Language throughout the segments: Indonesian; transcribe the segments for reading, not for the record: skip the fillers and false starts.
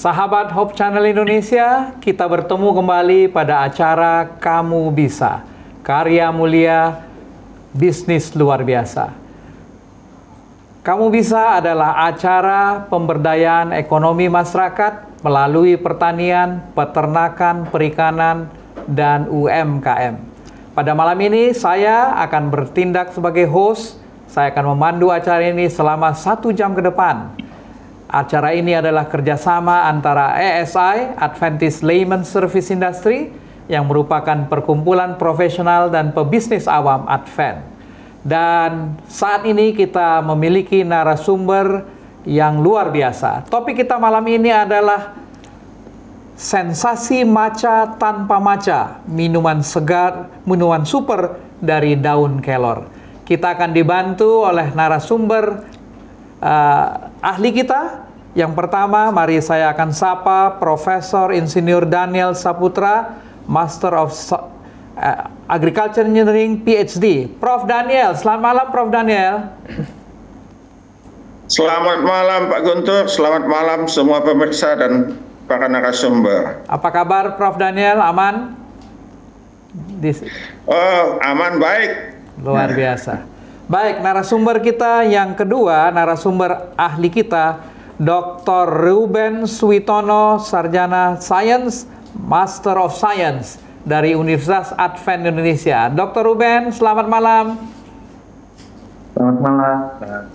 Sahabat Hope Channel Indonesia, kita bertemu kembali pada acara Kamu Bisa, karya mulia bisnis luar biasa. Kamu Bisa adalah acara pemberdayaan ekonomi masyarakat melalui pertanian, peternakan, perikanan, dan UMKM. Pada malam ini saya akan bertindak sebagai host. Saya akan memandu acara ini selama 1 jam ke depan. Acara ini adalah kerjasama antara ASI, Adventist Layman Service Industry, yang merupakan perkumpulan profesional dan pebisnis awam Advent. Dan saat ini kita memiliki narasumber yang luar biasa. Topik kita malam ini adalah sensasi matcha tanpa matcha, minuman segar, minuman super dari daun kelor. Kita akan dibantu oleh narasumber ahli kita. Yang pertama, mari saya akan sapa Profesor Insinyur Daniel Saputra, Master of Agriculture Engineering PhD. Prof. Daniel, selamat malam Prof. Daniel. Selamat malam Pak Guntur, selamat malam semua pemirsa dan para narasumber. Apa kabar Prof. Daniel, aman? Oh, aman, baik. Luar biasa. Baik, narasumber kita yang kedua, narasumber ahli kita, Dr. Ruben Suitono, Sarjana Sains, Master of Science dari Universitas Advent Indonesia. Dr. Ruben, selamat malam. Selamat malam,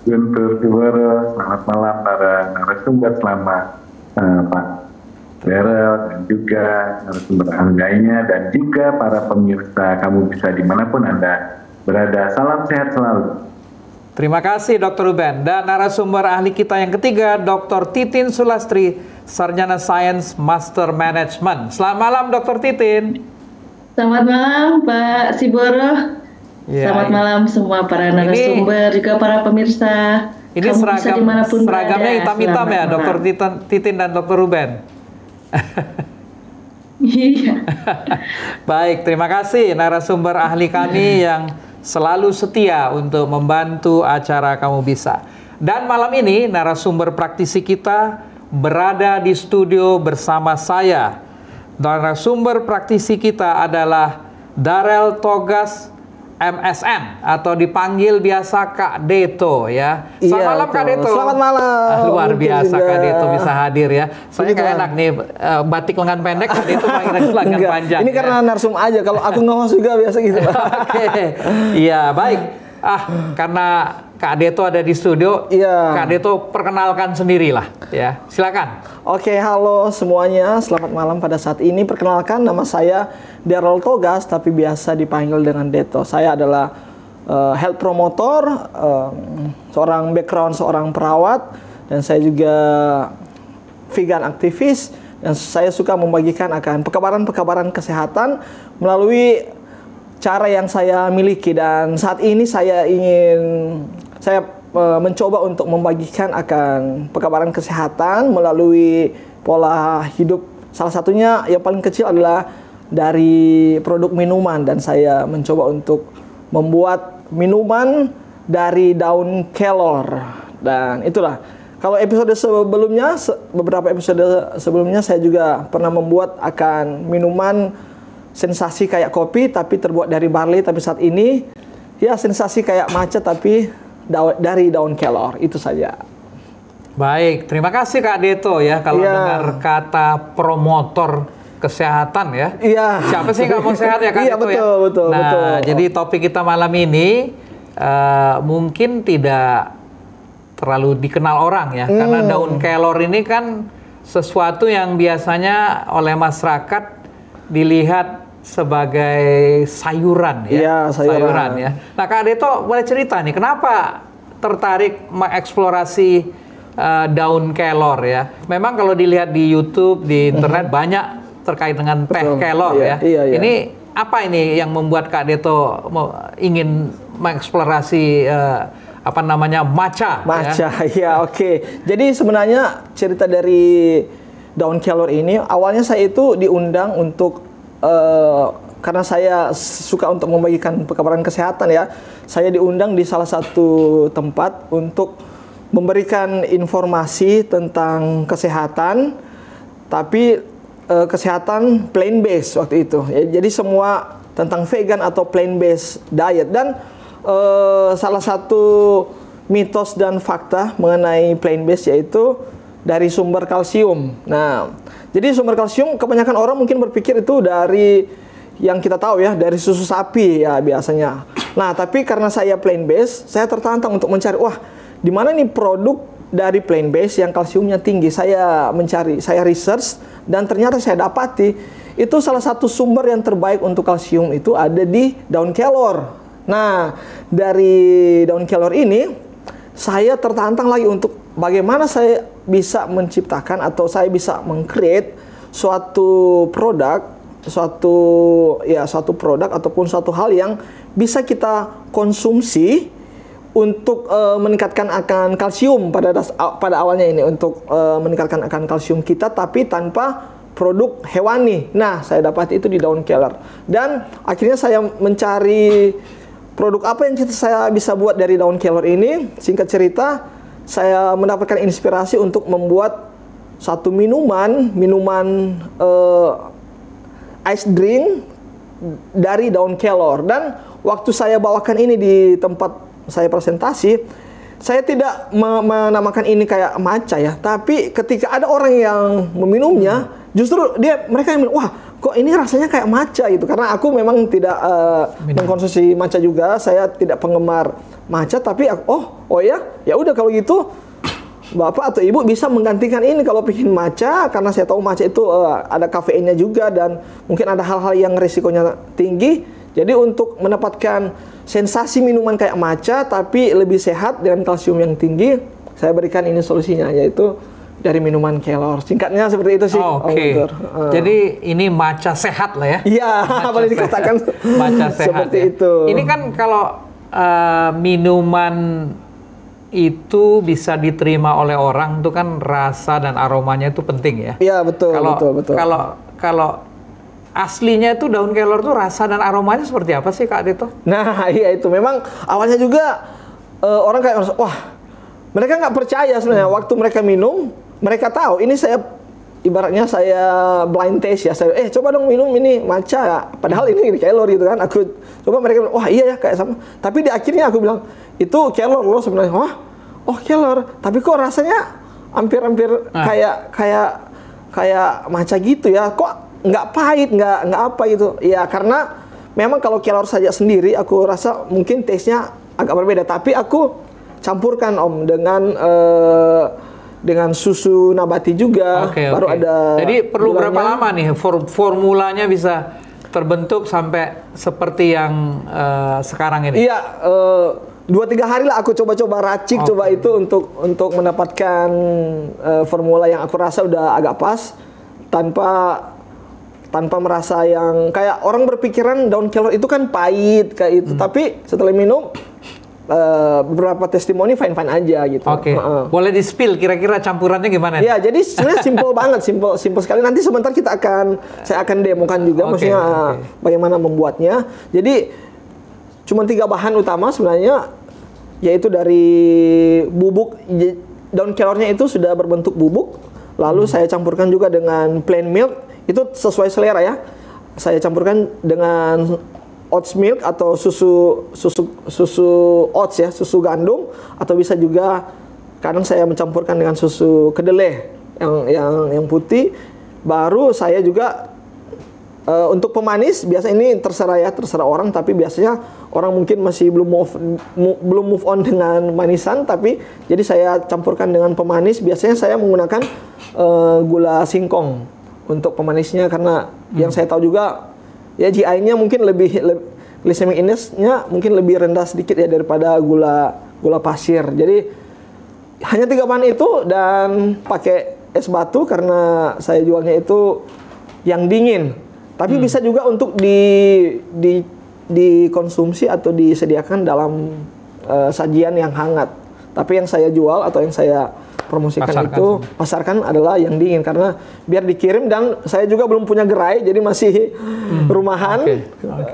Guntur Siboro. Selamat malam para narasumber, selamat Pak Daryl dan juga narasumber lainnya, dan juga para pemirsa Kamu Bisa dimanapun Anda berada. Salam sehat selalu. Terima kasih Dr. Ruben. Dan narasumber ahli kita yang ketiga, Dr. Titin Sulastri, Sarjana Sains, Master Management. Selamat malam Dr. Titin. Selamat malam Pak Siboro. Ya, selamat malam semua para narasumber, juga para pemirsa. Ini seragamnya hitam-hitam ya, Dr. Titin dan Dr. Ruben. Iya. Baik, terima kasih narasumber ahli kami yang selalu setia untuk membantu acara Kamu Bisa. Dan malam ini narasumber praktisi kita berada di studio bersama saya. Narasumber praktisi kita adalah Darel Togas MSN, atau dipanggil biasa Kak Deto ya. Selamat malam Kak Deto. Selamat malam. Luar biasa Kak Deto bisa hadir ya. Saya nggak enak nih batik lengan pendek, Kak Deto pakai lengan panjang. Ini karena narsum aja. Kalau aku nge-host juga biasa gitu. Oke. Iya, baik. Karena Kak Deto ada di studio, Kak Deto perkenalkan sendirilah ya. Silakan. Oke, halo semuanya. Selamat malam pada saat ini. Perkenalkan, nama saya Darel Togas, tapi biasa dipanggil dengan Deto. Saya adalah health promoter, seorang perawat, dan saya juga vegan aktivis, dan saya suka membagikan akan pekabaran kesehatan melalui cara yang saya miliki. Dan saat ini saya mencoba untuk membagikan akan pekabaran kesehatan melalui pola hidup. Salah satunya yang paling kecil adalah dari produk minuman, dan saya mencoba untuk membuat minuman dari daun kelor. Dan itulah, kalau episode sebelumnya, beberapa episode sebelumnya saya juga pernah membuat akan minuman sensasi kayak kopi tapi terbuat dari barley. Tapi saat ini ya sensasi kayak matcha tapi dari daun kelor. Itu saja. Baik, terima kasih Kak Deto ya. Kalau dengar kata promotor kesehatan ya. Iya. Siapa sih nggak mau sehat ya Kak Deto ya? Betul. Jadi topik kita malam ini mungkin tidak terlalu dikenal orang ya. Karena daun kelor ini kan sesuatu yang biasanya oleh masyarakat dilihat sebagai sayuran ya. Iya, sayuran ya. Nah Kak Deto boleh cerita nih, kenapa tertarik mengeksplorasi daun kelor ya? Memang kalau dilihat di YouTube, di internet banyak terkait dengan teh kelor ya. Iya. Ini apa ini yang membuat Kak Deto ingin mengeksplorasi matcha? Ya, oke. Jadi sebenarnya cerita dari daun kelor ini, awalnya saya itu diundang untuk karena saya suka untuk membagikan pekabaran kesehatan ya. Saya diundang di salah satu tempat untuk memberikan informasi tentang kesehatan tapi kesehatan plant based waktu itu. Ya, jadi semua tentang vegan atau plant based diet. Dan salah satu mitos dan fakta mengenai plant based yaitu dari sumber kalsium. Nah, jadi sumber kalsium kebanyakan orang mungkin berpikir itu dari yang kita tahu ya, dari susu sapi ya biasanya. Nah, tapi karena saya plant based, saya tertantang untuk mencari, wah, di mana nih produk dari plant based yang kalsiumnya tinggi. Saya mencari, saya research, dan ternyata saya dapati itu salah satu sumber yang terbaik untuk kalsium itu ada di daun kelor. Nah, dari daun kelor ini saya tertantang lagi untuk bagaimana saya bisa menciptakan atau saya bisa meng-create suatu produk ataupun suatu hal yang bisa kita konsumsi untuk meningkatkan akan kalsium pada awalnya ini, untuk meningkatkan akan kalsium kita tapi tanpa produk hewani. Nah, saya dapat itu di daun kelor. Dan akhirnya saya mencari produk apa yang saya bisa buat dari daun kelor ini. Singkat cerita, saya mendapatkan inspirasi untuk membuat satu minuman ice drink dari daun kelor. Dan waktu saya bawakan ini di tempat saya presentasi, saya tidak menamakan ini kayak matcha ya, tapi ketika ada orang yang meminumnya, justru mereka yang bilang, wah, kok ini rasanya kayak matcha gitu. Karena aku memang tidak mengkonsumsi matcha juga, saya tidak penggemar matcha, tapi oh ya udah kalau gitu Bapak atau Ibu bisa menggantikan ini kalau bikin matcha, karena saya tahu matcha itu ada kafeinnya juga dan mungkin ada hal-hal yang risikonya tinggi. Jadi untuk mendapatkan sensasi minuman kayak matcha tapi lebih sehat dengan kalsium yang tinggi, saya berikan ini solusinya, yaitu dari minuman kelor. Singkatnya seperti itu sih. Oke. Jadi ini matcha sehat lah ya? Iya, boleh dikatakan matcha sehat seperti ya. itu. Ini kan kalau minuman itu bisa diterima oleh orang tuh kan rasa dan aromanya itu penting ya? Iya, betul. Kalau aslinya itu daun kelor tuh rasa dan aromanya seperti apa sih Kak Adito? Nah, iya itu. Memang awalnya juga orang kayak, wah, mereka nggak percaya sebenarnya. Waktu mereka minum, mereka tahu ini ibaratnya saya blind taste ya. Saya coba dong minum ini matcha. Padahal ini kelor gitu kan. Aku coba, mereka bilang, wah iya ya kayak sama. Tapi di akhirnya aku bilang, itu kelor loh sebenarnya. Wah, kelor. Tapi kok rasanya hampir-hampir kayak matcha gitu ya. Kok nggak pahit, nggak apa gitu. Ya karena memang kalau kelor saja sendiri, aku rasa mungkin taste-nya agak berbeda. Tapi aku campurkan dengan susu nabati juga. Baru ada. Jadi perlu berapa lama nih formulanya bisa terbentuk sampai seperti yang sekarang ini? Iya, 2-3 hari lah aku coba-coba racik, coba itu untuk mendapatkan formula yang aku rasa udah agak pas, tanpa merasa yang kayak orang berpikiran daun kelor itu kan pahit kayak itu. Tapi setelah minum beberapa testimoni fine aja gitu. Boleh di-spill kira-kira campurannya gimana? Ya, jadi sebenarnya simple banget, simple sekali. Nanti sebentar saya akan demokan juga, maksudnya bagaimana membuatnya. Jadi cuma 3 bahan utama sebenarnya, yaitu dari bubuk. Daun kelornya itu sudah berbentuk bubuk, lalu saya campurkan juga dengan plain milk. Itu sesuai selera ya. Saya campurkan dengan oats milk atau susu oats ya, susu gandum, atau bisa juga kadang saya mencampurkan dengan susu kedelai yang putih. Baru saya juga untuk pemanis, biasa ini terserah orang, tapi biasanya orang mungkin masih belum move on dengan manisan, tapi jadi saya campurkan dengan pemanis. Biasanya saya menggunakan gula singkong untuk pemanisnya, karena yang saya tahu juga ya GI-nya mungkin glycemic index-nya mungkin lebih rendah sedikit ya daripada gula pasir. Jadi hanya 3 bahan itu, dan pakai es batu karena saya jualnya itu yang dingin. Tapi bisa juga untuk dikonsumsi atau disediakan dalam sajian yang hangat. Tapi yang saya jual atau yang saya pasarkan adalah yang dingin, karena biar dikirim, dan saya juga belum punya gerai, jadi masih rumahan.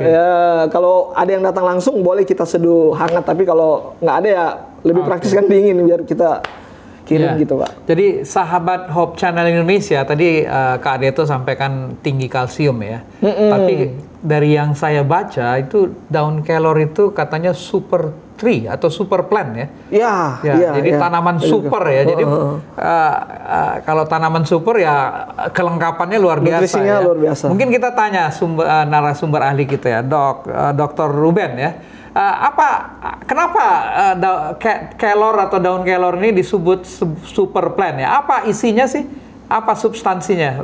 Ya, kalau ada yang datang langsung boleh kita seduh hangat, tapi kalau nggak ada ya lebih praktis kan dingin, biar kita kirim Ya. gitu Pak. Jadi sahabat Hope Channel Indonesia tadi Kak Adeto sampaikan tinggi kalsium ya. Tapi dari yang saya baca itu daun kelor itu katanya super tree atau super plant ya. Iya. Jadi tanaman super ya. Jadi kalau tanaman super ya kelengkapannya luar biasa. Nutrisinya ya. luar biasa. Mungkin kita tanya narasumber ahli kita ya, Dr. Ruben ya. Kenapa kelor atau daun kelor ini disebut super plant ya? Apa isinya sih? Apa substansinya?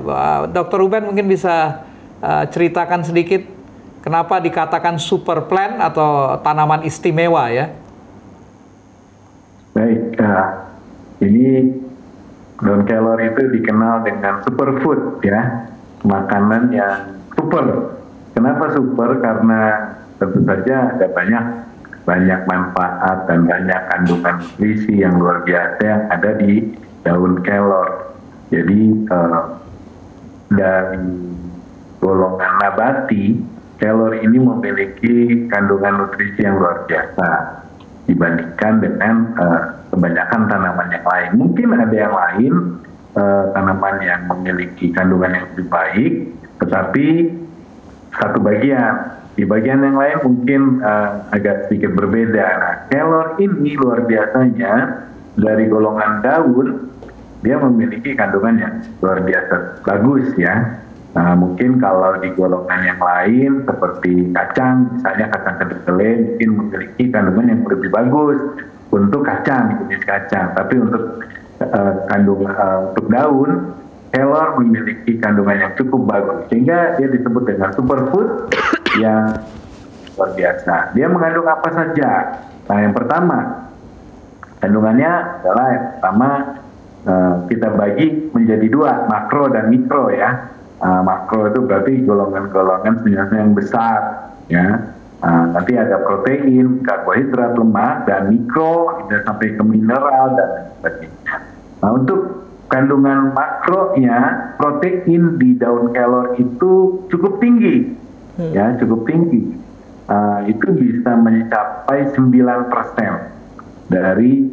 Dr. Ruben mungkin bisa ceritakan sedikit kenapa dikatakan super plant atau tanaman istimewa ya? Baik, ini daun kelor itu dikenal dengan superfood ya, makanan yang super. Kenapa super? Karena tentu saja ada banyak manfaat dan banyak kandungan nutrisi yang luar biasa yang ada di daun kelor. Jadi dari golongan nabati, kelor ini memiliki kandungan nutrisi yang luar biasa dibandingkan dengan kebanyakan tanaman yang lain. Mungkin ada yang lain tanaman yang memiliki kandungan yang lebih baik, tetapi satu bagian. Di bagian yang lain mungkin agak sedikit berbeda. Nah, kelor ini luar biasanya dari golongan daun, dia memiliki kandungan yang luar biasa bagus ya. Nah, mungkin kalau di golongan yang lain seperti kacang, misalnya kacang kedelai mungkin memiliki kandungan yang lebih bagus untuk kacang, jenis kacang. Tapi untuk untuk daun, kelor memiliki kandungan yang cukup bagus sehingga dia disebut dengan superfood yang luar biasa. Dia mengandung apa saja? Nah, yang pertama kandungannya adalah yang pertama kita bagi menjadi dua, makro dan mikro ya. Makro itu berarti golongan-golongan sebenarnya yang besar ya. Nanti ada protein, karbohidrat, lemak, dan mikro tidak sampai ke mineral dan sebagainya. Nah, untuk kandungan makronya, protein di daun kelor itu cukup tinggi, ya cukup tinggi. Itu bisa mencapai 9% dari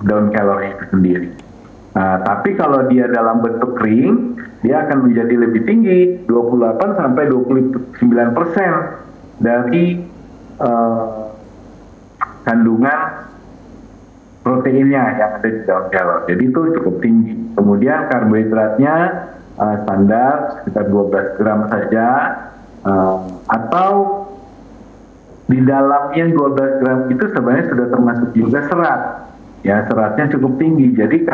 daun kelor itu sendiri. Tapi kalau dia dalam bentuk kering, dia akan menjadi lebih tinggi, 28 sampai 29% dari kandungan proteinnya yang ada di daun kelor. Jadi itu cukup tinggi. Kemudian karbohidratnya standar sekitar 12 gram saja, atau di dalamnya 12 gram itu sebenarnya sudah termasuk juga serat. Ya, seratnya cukup tinggi. Jadi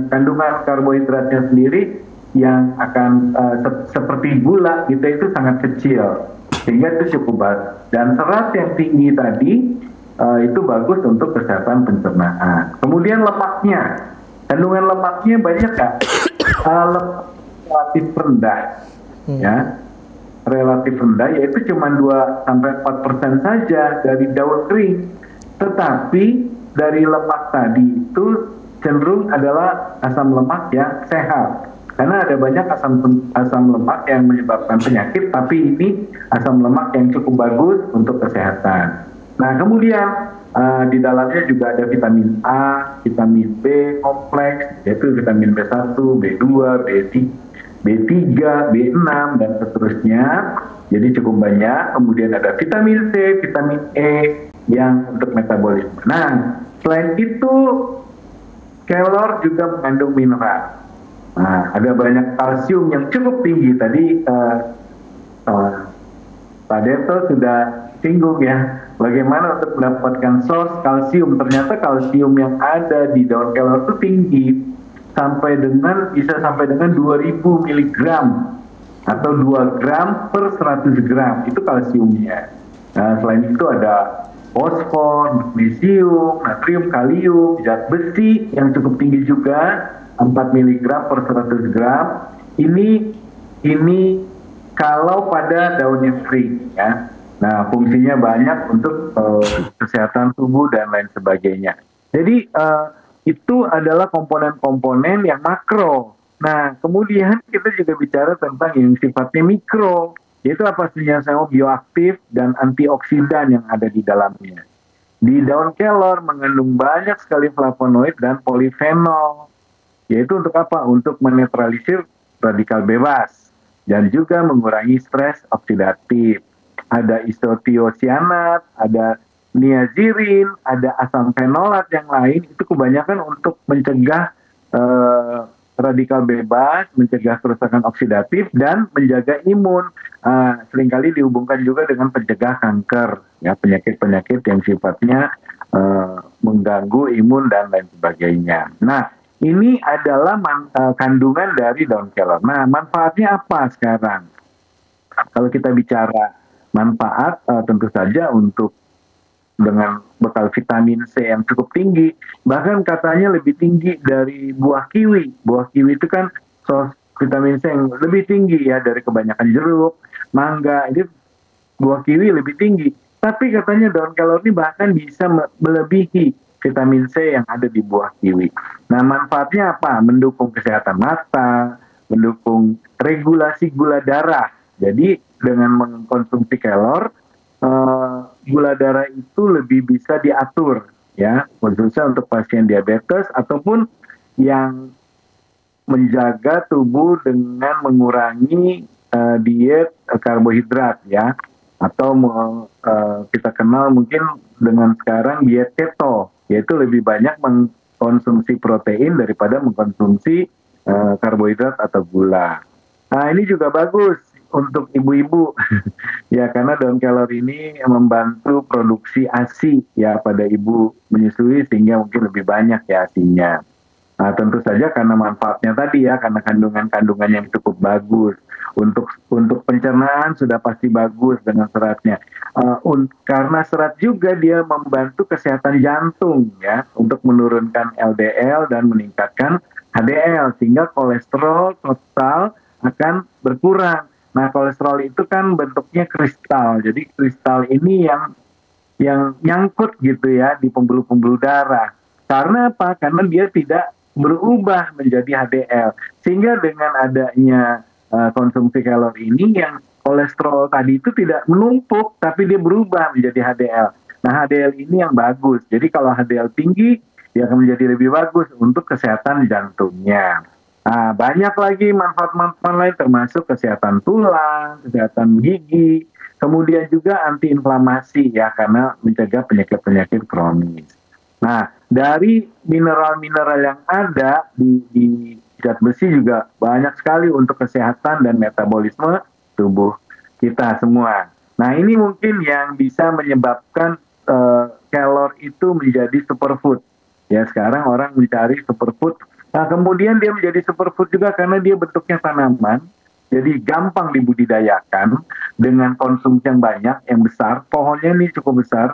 kandungan karbohidratnya sendiri yang akan seperti gula gitu itu sangat kecil. Sehingga itu cukup bagus. Dan serat yang tinggi tadi itu bagus untuk kesehatan pencernaan. Kemudian lemaknya, kandungan lemaknya banyak nggak? Lemak relatif rendah, ya, relatif rendah, yaitu cuma 2-4% saja dari daun kering. Tetapi dari lemak tadi itu cenderung adalah asam lemak yang sehat. Karena ada banyak asam lemak yang menyebabkan penyakit, tapi ini asam lemak yang cukup bagus untuk kesehatan. Nah, kemudian di dalamnya juga ada vitamin A, vitamin B kompleks, yaitu vitamin B1, B2, B3, B6, dan seterusnya. Jadi cukup banyak. Kemudian ada vitamin C, vitamin E yang untuk metabolisme. Nah, selain itu, kelor juga mengandung mineral. Nah, ada banyak kalsium yang cukup tinggi. Tadi Pak Deto sudah singgung ya, bagaimana untuk mendapatkan source kalsium. Ternyata kalsium yang ada di daun kelor itu tinggi, bisa sampai dengan 2000 mg atau 2 gram per 100 gram, itu kalsiumnya. Nah, selain itu ada fosfor, magnesium, natrium, kalium, zat besi yang cukup tinggi juga, 4 mg per 100 gram. Ini kalau pada daun yang kering ya. Nah, fungsinya banyak untuk kesehatan tubuh dan lain sebagainya. Jadi itu adalah komponen-komponen yang makro. Nah, kemudian kita juga bicara tentang yang sifatnya mikro, yaitu apa senyawa bioaktif dan antioksidan yang ada di dalamnya. Di daun kelor mengandung banyak sekali flavonoid dan polifenol. Yaitu untuk apa? Untuk menetralisir radikal bebas dan juga mengurangi stres oksidatif. Ada isotiosianat, ada niazirin, ada asam fenolat yang lain, itu kebanyakan untuk mencegah radikal bebas, mencegah kerusakan oksidatif, dan menjaga imun. Seringkali dihubungkan juga dengan pencegah kanker, ya, penyakit-penyakit yang sifatnya mengganggu imun dan lain sebagainya. Nah, ini adalah kandungan dari daun kelor. Nah, manfaatnya apa sekarang? Kalau kita bicara manfaat, tentu saja untuk dengan bekal vitamin C yang cukup tinggi, bahkan katanya lebih tinggi dari buah kiwi. Buah kiwi itu kan vitamin C yang lebih tinggi ya dari kebanyakan jeruk, mangga. Ini buah kiwi lebih tinggi. Tapi katanya daun kelor ini bahkan bisa melebihi vitamin C yang ada di buah kiwi. Nah, manfaatnya apa? Mendukung kesehatan mata, mendukung regulasi gula darah. Jadi dengan mengkonsumsi kelor, gula darah itu lebih bisa diatur, ya, khususnya untuk pasien diabetes ataupun yang menjaga tubuh dengan mengurangi diet karbohidrat, ya, atau kita kenal mungkin dengan sekarang diet keto, yaitu lebih banyak mengkonsumsi protein daripada mengkonsumsi karbohidrat atau gula. Nah, ini juga bagus untuk ibu-ibu ya, karena daun kelor ini membantu produksi ASI ya pada ibu menyusui, sehingga mungkin lebih banyak ya ASINya. Nah, tentu saja karena manfaatnya tadi ya, karena kandungan-kandungan yang cukup bagus untuk pencernaan sudah pasti bagus dengan seratnya. Karena serat juga dia membantu kesehatan jantung ya, untuk menurunkan LDL dan meningkatkan HDL, sehingga kolesterol total akan berkurang. Nah, kolesterol itu kan bentuknya kristal. Jadi kristal ini yang nyangkut gitu ya di pembuluh-pembuluh darah. Karena apa? Karena dia tidak berubah menjadi HDL. Sehingga dengan adanya konsumsi kelor ini, yang kolesterol tadi itu tidak menumpuk, tapi dia berubah menjadi HDL. Nah, HDL ini yang bagus. Jadi kalau HDL tinggi, dia akan menjadi lebih bagus untuk kesehatan jantungnya. Nah, banyak lagi manfaat-manfaat lain, termasuk kesehatan tulang, kesehatan gigi, kemudian juga antiinflamasi ya, karena mencegah penyakit-penyakit kronis. Nah, dari mineral-mineral yang ada di zat besi juga banyak sekali untuk kesehatan dan metabolisme tubuh kita semua. Nah, ini mungkin yang bisa menyebabkan kelor itu menjadi superfood. Ya, sekarang orang mencari superfood. Nah, kemudian dia menjadi superfood juga karena dia bentuknya tanaman, jadi gampang dibudidayakan dengan konsumsi yang banyak, yang besar. Pohonnya ini cukup besar,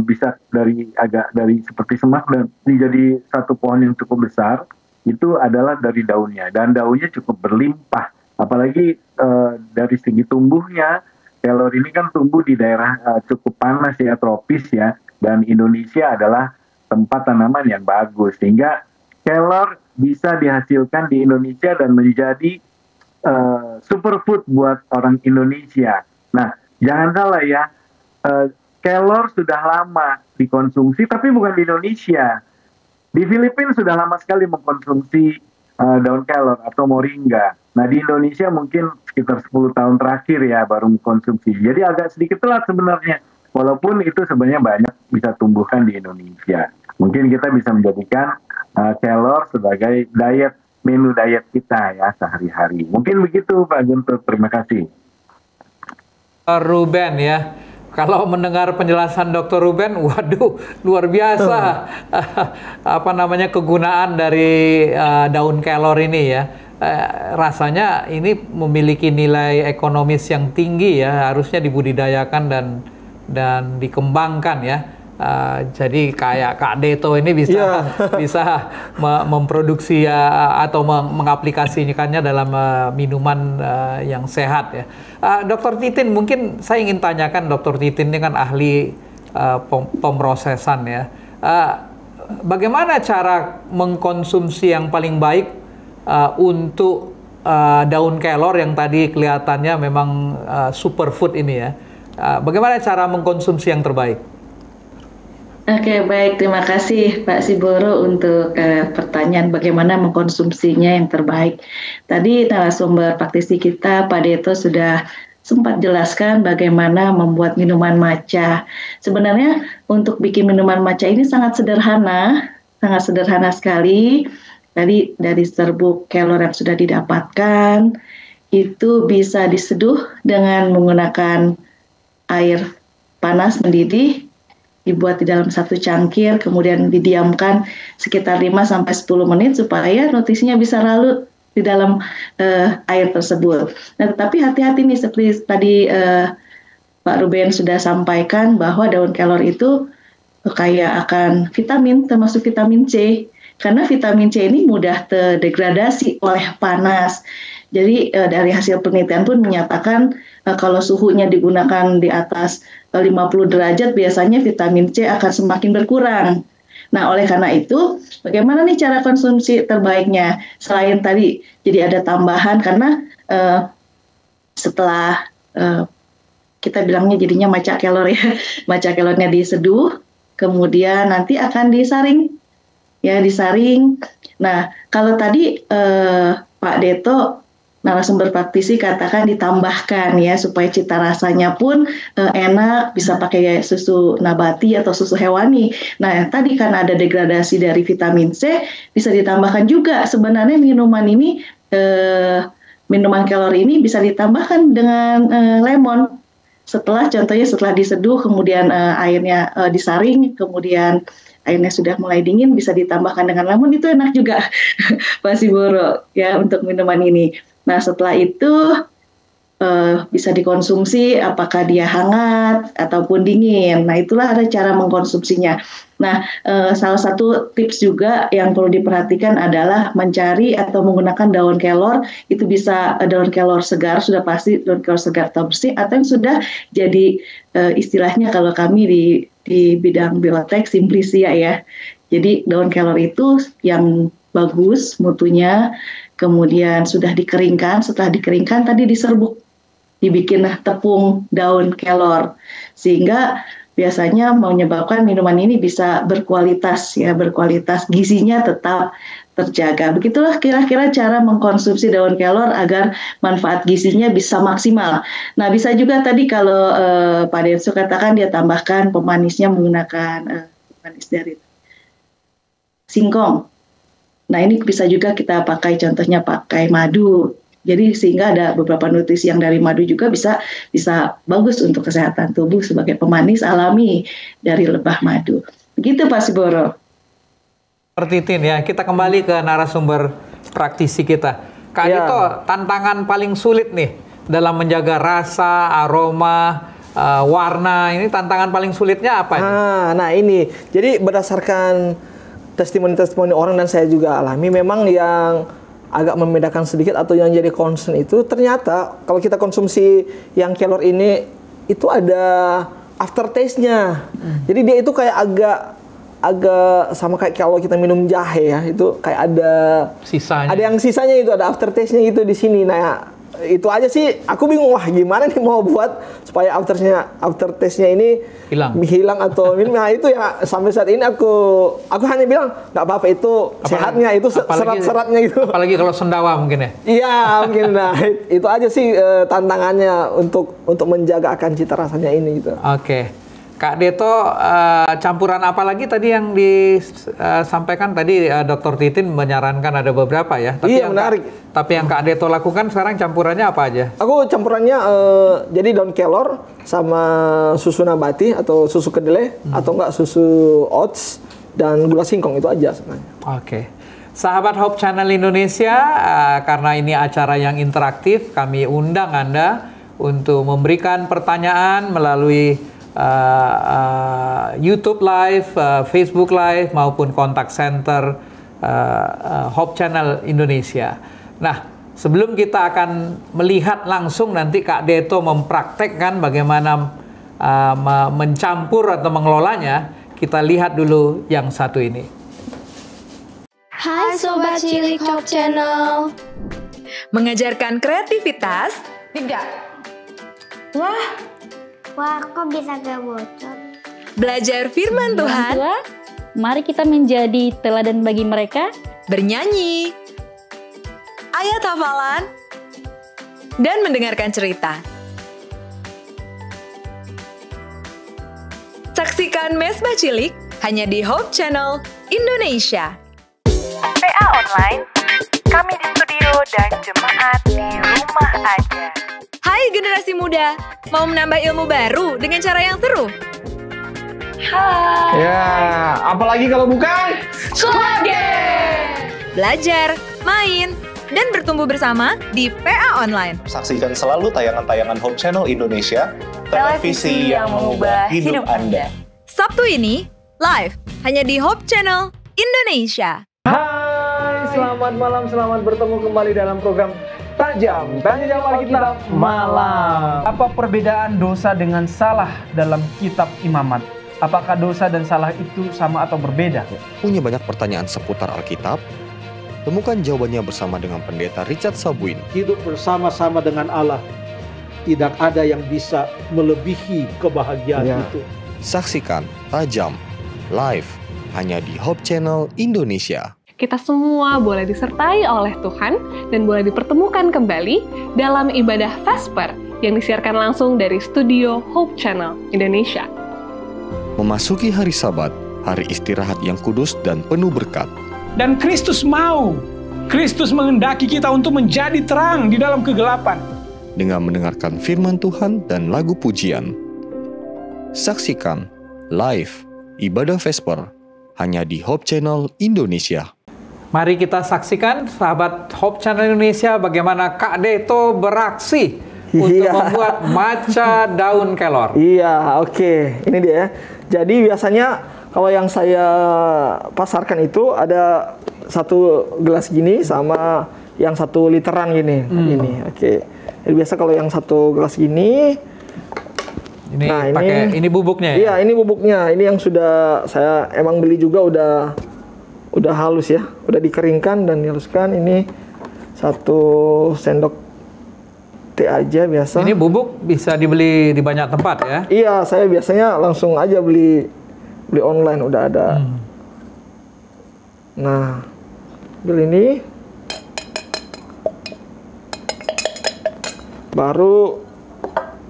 bisa dari seperti semak dan menjadi satu pohon yang cukup besar. Itu adalah dari daunnya, dan daunnya cukup berlimpah. Apalagi dari segi tumbuhnya, kelor ini kan tumbuh di daerah cukup panas ya, tropis ya, dan Indonesia adalah tempat tanaman yang bagus, sehingga kelor bisa dihasilkan di Indonesia dan menjadi superfood buat orang Indonesia. Nah, jangan salah ya, kelor sudah lama dikonsumsi, tapi bukan di Indonesia. Di Filipina sudah lama sekali mengkonsumsi daun kelor atau moringa. Nah, di Indonesia mungkin sekitar 10 tahun terakhir ya baru mengkonsumsi. Jadi agak sedikit telat sebenarnya. Walaupun itu sebenarnya banyak bisa tumbuhkan di Indonesia. Mungkin kita bisa menjadikan kelor sebagai menu diet kita ya sehari-hari. Mungkin begitu Pak Guntur, terima kasih. Ruben ya, kalau mendengar penjelasan Dr. Ruben, waduh luar biasa apa namanya kegunaan dari daun kelor ini ya. Rasanya ini memiliki nilai ekonomis yang tinggi ya, harusnya dibudidayakan dan dikembangkan ya. Jadi kayak Kak Deto ini bisa memproduksi atau mengaplikasikannya dalam minuman yang sehat ya. Dr. Titin, mungkin saya ingin tanyakan, Dr. Titin ini kan ahli pemrosesan ya. Bagaimana cara mengkonsumsi yang paling baik untuk daun kelor yang tadi kelihatannya memang superfood ini ya? Bagaimana cara mengkonsumsi yang terbaik? Oke, baik. Terima kasih Pak Siboro untuk pertanyaan bagaimana mengkonsumsinya yang terbaik. Tadi narasumber praktisi kita, Pak Deto, sudah sempat jelaskan bagaimana membuat minuman matcha. Sebenarnya untuk bikin minuman matcha ini sangat sederhana sekali. Tadi dari serbuk kelor yang sudah didapatkan, itu bisa diseduh dengan menggunakan air panas mendidih, dibuat di dalam satu cangkir, kemudian didiamkan sekitar 5-10 menit supaya nutrisinya bisa larut di dalam air tersebut. Nah, tetapi hati-hati nih, seperti tadi Pak Ruben sudah sampaikan bahwa daun kelor itu kaya akan vitamin, termasuk vitamin C. Karena vitamin C ini mudah terdegradasi oleh panas. Jadi dari hasil penelitian pun menyatakan kalau suhunya digunakan di atas 50 derajat biasanya vitamin C akan semakin berkurang. Nah, oleh karena itu, bagaimana nih cara konsumsi terbaiknya? Selain tadi, jadi ada tambahan karena setelah kita bilangnya jadinya matcha kelor ya, matcha kelornya diseduh, kemudian nanti akan disaring. Ya, disaring. Nah, kalau tadi Pak Deto narasumber praktisi katakan ditambahkan ya supaya cita rasanya pun enak, bisa pakai susu nabati atau susu hewani. Nah, tadi kan ada degradasi dari vitamin C, bisa ditambahkan juga. Sebenarnya minuman ini, minuman kelor ini bisa ditambahkan dengan lemon. Contohnya setelah diseduh, kemudian airnya disaring, kemudian airnya sudah mulai dingin, bisa ditambahkan dengan lemon, itu enak juga Pak Siboro ya untuk minuman ini. Nah, setelah itu bisa dikonsumsi apakah dia hangat ataupun dingin. Nah, itulah ada cara mengkonsumsinya. Nah, salah satu tips juga yang perlu diperhatikan adalah mencari atau menggunakan daun kelor. Itu bisa daun kelor segar, sudah pasti daun kelor segar atau bersih, atau yang sudah jadi istilahnya kalau kami di bidang biotek simplisia ya. Jadi daun kelor itu yang bagus mutunya, kemudian sudah dikeringkan. Setelah dikeringkan tadi diserbuk, dibikin tepung daun kelor, sehingga biasanya menyebabkan minuman ini bisa berkualitas ya, berkualitas, gizinya tetap terjaga. Begitulah kira-kira cara mengkonsumsi daun kelor agar manfaat gizinya bisa maksimal. Nah, bisa juga tadi kalau Pak Densu katakan dia tambahkan pemanisnya menggunakan pemanis dari singkong. Nah, ini bisa juga kita pakai, contohnya pakai madu. Jadi sehingga ada beberapa nutrisi yang dari madu juga bisa bagus untuk kesehatan tubuh sebagai pemanis alami dari lebah madu. Begitu Pak Siboro. Seperti itu ya, kita kembali ke narasumber praktisi kita. Kak Dito, tantangan paling sulit nih dalam menjaga rasa, aroma, warna, ini tantangan paling sulitnya apa? Nah ini, jadi berdasarkan testimoni-testimoni orang dan saya juga alami, memang yang agak membedakan sedikit atau yang jadi concern itu ternyata kalau kita konsumsi yang kelor ini itu ada aftertaste-nya. Jadi dia itu kayak agak sama kayak kalau kita minum jahe ya, itu kayak ada sisanya. Ada yang sisanya itu, ada aftertaste-nya itu di sini. Nah, itu aja sih aku bingung, wah gimana nih mau buat supaya aftertaste-nya ini hilang atau minum. Nah, itu ya sampai saat ini aku hanya bilang nggak apa-apa, itu sehatnya, itu serat-seratnya itu. Apalagi kalau sendawa mungkin ya. Iya, mungkin. Nah, itu aja sih tantangannya untuk menjaga akan cita rasanya ini gitu. Oke. Kak Deto, campuran apa lagi tadi yang disampaikan tadi Dr. Titin menyarankan ada beberapa ya. Tapi iya, menarik. Tapi yang Kak Deto lakukan sekarang campurannya apa aja? Aku campurannya jadi daun kelor sama susu nabati atau susu kedelai atau enggak susu oats dan gula singkong, itu aja sebenarnya. Oke. Sahabat Hope Channel Indonesia, karena ini acara yang interaktif, kami undang Anda untuk memberikan pertanyaan melalui YouTube Live, Facebook Live, maupun kontak center Hope Channel Indonesia. Nah, sebelum kita akan melihat langsung nanti Kak Deto mempraktekkan bagaimana mencampur atau mengelolanya, kita lihat dulu yang satu ini. Hai Sobat Cilik Hope Channel. Mengajarkan kreativitas? Tidak. Wah, kok bisa gak bocor? Belajar firman Orang Tuhan, tua, mari kita menjadi teladan bagi mereka. bernyanyi, ayat hafalan, dan mendengarkan cerita. Saksikan Mesbah Cilik hanya di Hope Channel Indonesia. PA Online, kami di studio dan jemaat di rumah aja. Hai generasi muda, mau menambah ilmu baru dengan cara yang seru? Hai. Ya, apalagi kalau bukan Squad Game! Belajar, main, dan bertumbuh bersama di PA Online. Saksikan selalu tayangan-tayangan Hope Channel Indonesia, televisi yang mengubah hidup Anda. Sabtu ini, live hanya di Hope Channel Indonesia. Hai, selamat malam, selamat bertemu kembali dalam program Tajam Alkitab Malam. Apa perbedaan dosa dengan salah dalam kitab Imamat? Apakah dosa dan salah itu sama atau berbeda? Punya banyak pertanyaan seputar Alkitab? Temukan jawabannya bersama dengan Pendeta Richard Sabuin. Hidup bersama-sama dengan Allah, tidak ada yang bisa melebihi kebahagiaan itu. Saksikan Tajam live hanya di Hope Channel Indonesia. Kita semua boleh disertai oleh Tuhan dan boleh dipertemukan kembali dalam ibadah Vesper yang disiarkan langsung dari studio Hope Channel Indonesia. Memasuki hari Sabat, hari istirahat yang kudus dan penuh berkat. Dan Kristus menghendaki kita untuk menjadi terang di dalam kegelapan. Dengan mendengarkan firman Tuhan dan lagu pujian. Saksikan live ibadah Vesper hanya di Hope Channel Indonesia. Mari kita saksikan sahabat Hope Channel Indonesia bagaimana Kak Deto beraksi untuk membuat maca daun kelor. Iya, oke. Ini dia ya. Jadi biasanya kalau yang saya pasarkan itu ada satu gelas gini sama yang 1 literan gini. Ini, oke. Jadi biasa kalau yang 1 gelas gini, ini pakai ini bubuknya ya? Iya, ini bubuknya. Ini yang sudah saya emang beli juga udah halus ya, udah dikeringkan dan dihaluskan. Ini 1 sendok teh aja biasa. Ini bubuk bisa dibeli di banyak tempat ya? Iya, saya biasanya langsung aja beli online udah ada. Nah, beli ini baru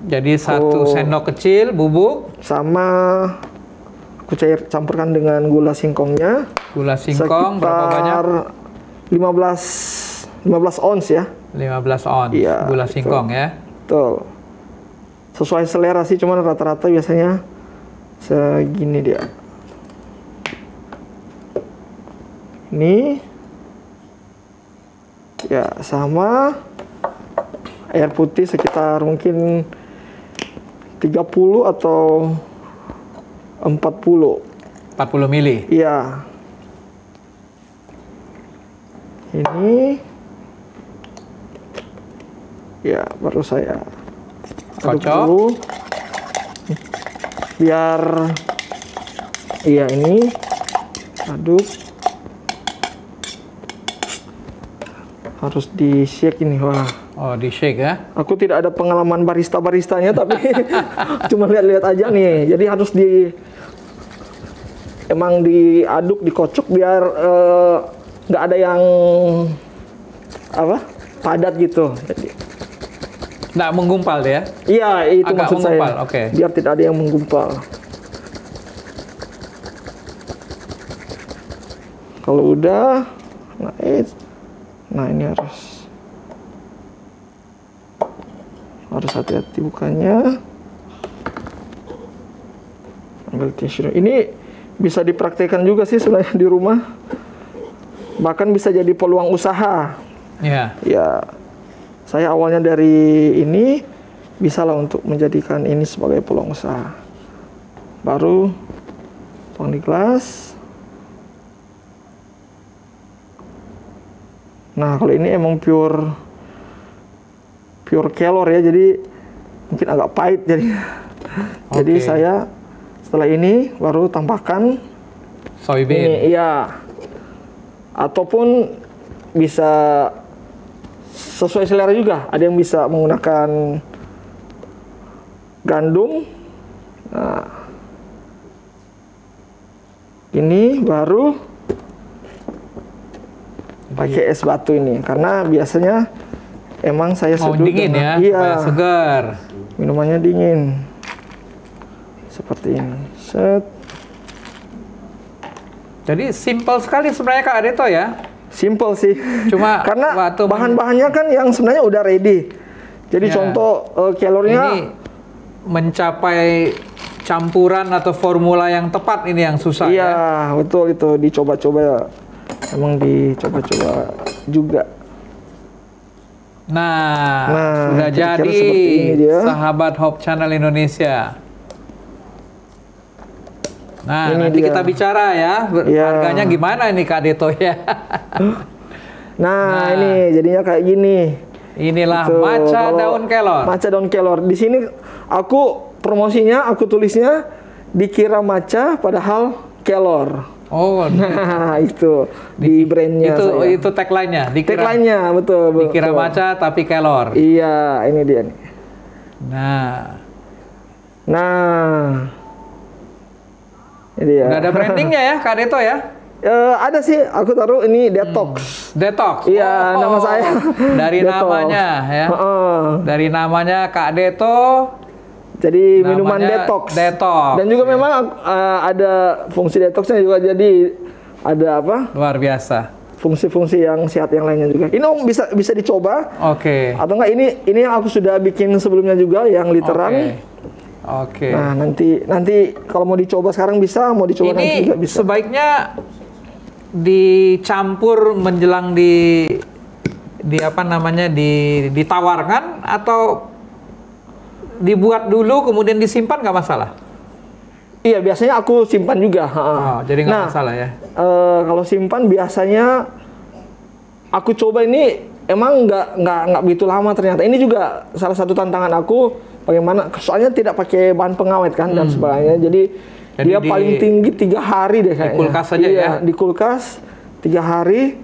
jadi 1 sendok kecil bubuk sama aku campurkan dengan gula singkongnya. Gula singkong berapa banyak? 15 ons ya. 15 ons iya, gula singkong ya. Betul. Sesuai selera sih, cuman rata-rata biasanya segini dia. Ini ya sama air putih sekitar mungkin 30 atau 40 mili. Iya. Ini ya baru saya aduk dulu biar iya ini aduk harus di shake ini. Wah. Oh, di shake ya? Aku tidak ada pengalaman baristanya tapi cuma lihat-lihat aja nih. Jadi harus emang diaduk, dikocok biar nggak ada yang padat gitu. Jadi nggak menggumpal ya? Iya, itu agak maksud menggumpal, saya. Okay. Biar tidak ada yang menggumpal. Kalau udah, nah ini harus hati-hati bukanya. Ambil tisu. Ini bisa dipraktekkan juga sih sebenarnya di rumah. Bahkan bisa jadi peluang usaha. Iya. Ya. Saya awalnya dari ini, bisalah untuk menjadikan ini sebagai peluang usaha. Baru tuang di gelas. Nah, kalau ini emang pure kelor ya, jadi mungkin agak pahit jadi. Jadi saya setelah ini baru tambahkan soybean. Ini, iya. Ataupun bisa sesuai selera juga. Ada yang bisa menggunakan gandum. Nah, ini baru pakai es batu ini, karena biasanya emang saya mau seduh dingin dengan, ya, supaya segar. Minumannya dingin. Seperti ini. Set. Jadi simple sekali sebenarnya Kak Adeto ya. Simple sih. Cuma karena bahan-bahannya kan yang sebenarnya udah ready. Jadi contoh kalorinya ini mencapai campuran atau formula yang tepat ini yang susah ya. Iya, betul itu dicoba-coba. Emang dicoba-coba juga. Nah, sudah jadi sahabat Hope Channel Indonesia. Nah, ini nanti dia. kita bicara ya, harganya gimana ini Kak Deto ya. Nah, ini jadinya kayak gini. Inilah Tuh, matcha daun kelor. Matcha daun kelor. Di sini aku promosinya, aku tulisnya dikira matcha padahal kelor. Oh, nah itu di brandnya itu tagline-nya. Tagline-nya betul. Dikira matcha tapi kelor. Iya, ini dia nih. Nah, ini dia. Udah ada brandingnya ya, Kak Deto ya? Ada sih, aku taruh ini detox. Detox. Iya, nama saya. Dari namanya ya. Dari namanya Kak Deto. Jadi minuman detox. Dan juga memang ada fungsi detoxnya juga, jadi ada apa? Luar biasa. Fungsi-fungsi yang sehat yang lainnya juga. Ini Om bisa dicoba. Oke. Atau enggak ini yang aku sudah bikin sebelumnya juga yang literan. Oke. Nah, nanti kalau mau dicoba sekarang bisa, mau dicoba nanti juga bisa. Sebaiknya dicampur menjelang di apa namanya ditawarkan atau dibuat dulu kemudian disimpan nggak masalah? Iya, biasanya aku simpan juga. Jadi nggak masalah ya? Kalau simpan biasanya aku coba ini emang nggak begitu lama ternyata. Ini juga salah satu tantangan aku, bagaimana? Soalnya tidak pakai bahan pengawet kan dan sebagainya. Jadi dia paling tinggi 3 hari deh kayaknya. Di kulkas saja ya? Di kulkas 3 hari.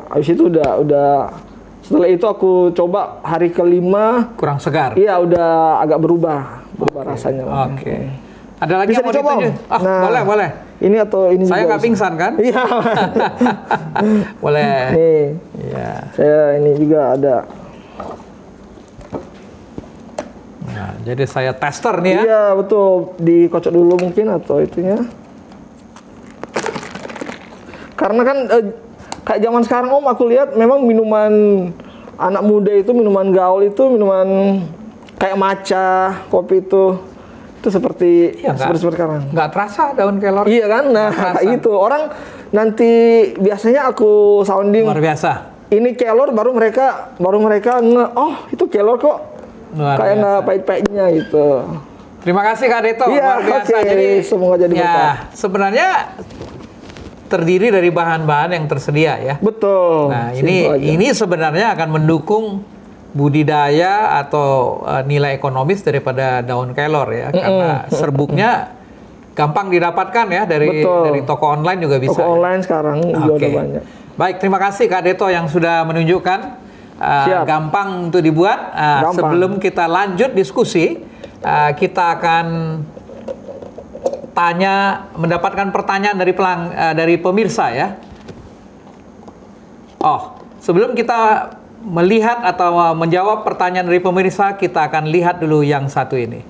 Habis itu udah. Setelah itu aku coba hari ke-5 kurang segar. Iya, udah agak berubah rasanya. Oke. Ada lagi bisa yang mau dicoba? ditunjuk? Boleh. Ini atau ini saya juga nggak pingsan kan? Iya. Boleh. Nih. Iya. Saya ini juga ada. Nah, jadi saya tester nih ya. Iya, betul. Dikocok dulu mungkin atau itunya. Karena kan kayak zaman sekarang Om, aku lihat memang minuman anak muda itu, minuman gaul itu, minuman kayak matcha, kopi itu seperti seperti sekarang. Nggak terasa daun kelor. Iya kan? Nah, itu orang nanti biasanya aku sounding luar biasa. Ini kelor baru mereka itu kelor kok. Kayak nggak pahit-pahitnya gitu. Terima kasih Kak Deto, luar biasa. Jadi semoga jadi berkah. Sebenarnya terdiri dari bahan-bahan yang tersedia ya. Betul. Nah, ini sebenarnya akan mendukung budidaya atau nilai ekonomis daripada daun kelor ya, karena serbuknya gampang didapatkan ya dari toko online juga bisa. Toko online sekarang juga udah banyak. Baik, terima kasih Kak Deto yang sudah menunjukkan gampang untuk dibuat. Sebelum kita lanjut diskusi, kita akan mendapatkan pertanyaan dari pemirsa ya. Sebelum kita melihat atau menjawab pertanyaan dari pemirsa, kita akan lihat dulu yang satu ini.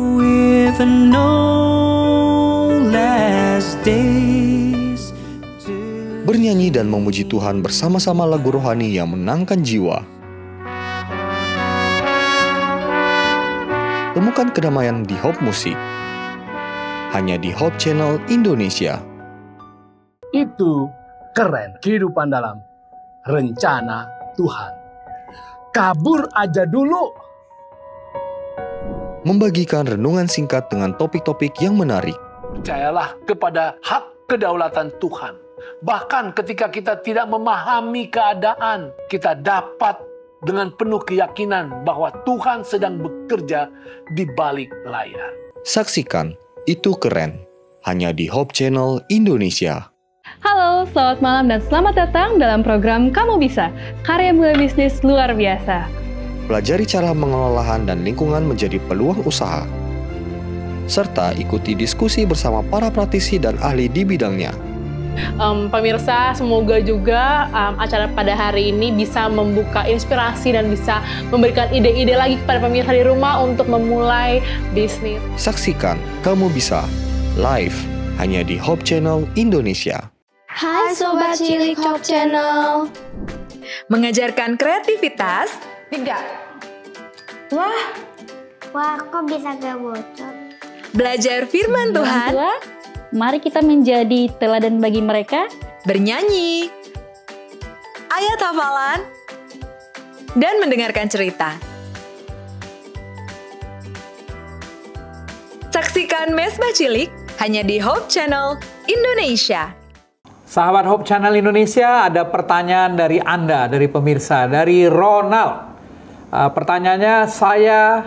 With no last days. Bernyanyi dan memuji Tuhan bersama-sama lagu rohani yang menenangkan jiwa. Temukan kedamaian di Hope Musik. Hanya di Hope Channel Indonesia. Itu keren, kehidupan dalam rencana Tuhan. Kabur aja dulu. Membagikan renungan singkat dengan topik-topik yang menarik. Percayalah kepada hak kedaulatan Tuhan. Bahkan ketika kita tidak memahami keadaan, kita dapat dengan penuh keyakinan bahwa Tuhan sedang bekerja di balik layar. Saksikan Itu Keren hanya di Hope Channel Indonesia. Halo, selamat malam dan selamat datang dalam program Kamu Bisa, karya mulai bisnis luar biasa. Pelajari cara mengelola lahan dan lingkungan menjadi peluang usaha. Serta ikuti diskusi bersama para praktisi dan ahli di bidangnya. Pemirsa, semoga juga acara pada hari ini bisa membuka inspirasi dan bisa memberikan ide-ide lagi kepada pemirsa di rumah untuk memulai bisnis. Saksikan Kamu Bisa live hanya di Hope Channel Indonesia. Hai Sobat Cilik Hope Channel. Mengajarkan kreativitas. 3. Wah, kok bisa gak bocor? Belajar firman Tuhan. Mari kita menjadi teladan bagi mereka. Bernyanyi. Ayat hafalan. Dan mendengarkan cerita. Saksikan Mesbah Cilik hanya di Hope Channel Indonesia. Sahabat Hope Channel Indonesia, ada pertanyaan dari Anda, dari pemirsa, dari Ronald. Pertanyaannya, saya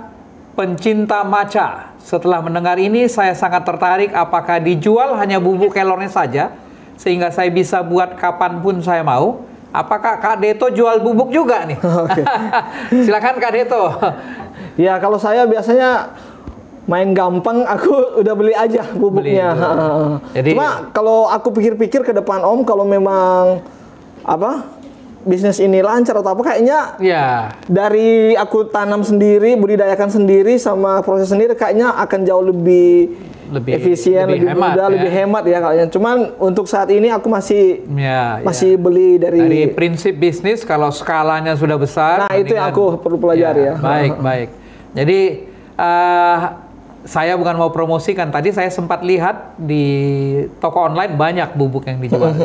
pencinta matcha. Setelah mendengar ini, saya sangat tertarik apakah dijual hanya bubuk kelornya saja, sehingga saya bisa buat kapanpun saya mau. Apakah Kak Deto jual bubuk juga nih? Silakan Kak Deto. Ya, kalau saya biasanya main gampang, aku udah beli aja bubuknya. Jadi, cuma kalau aku pikir-pikir ke depan Om, kalau memang bisnis ini lancar atau apa, kayaknya dari aku tanam sendiri, budidayakan sendiri sama proses sendiri, kayaknya akan jauh lebih efisien, lebih mudah, lebih hemat ya kayaknya. Cuman untuk saat ini aku masih beli dari prinsip bisnis. Kalau skalanya sudah besar, nah itu yang aku perlu pelajari ya. Baik. Jadi saya bukan mau promosikan, tadi saya sempat lihat di toko online banyak bubuk yang dijual.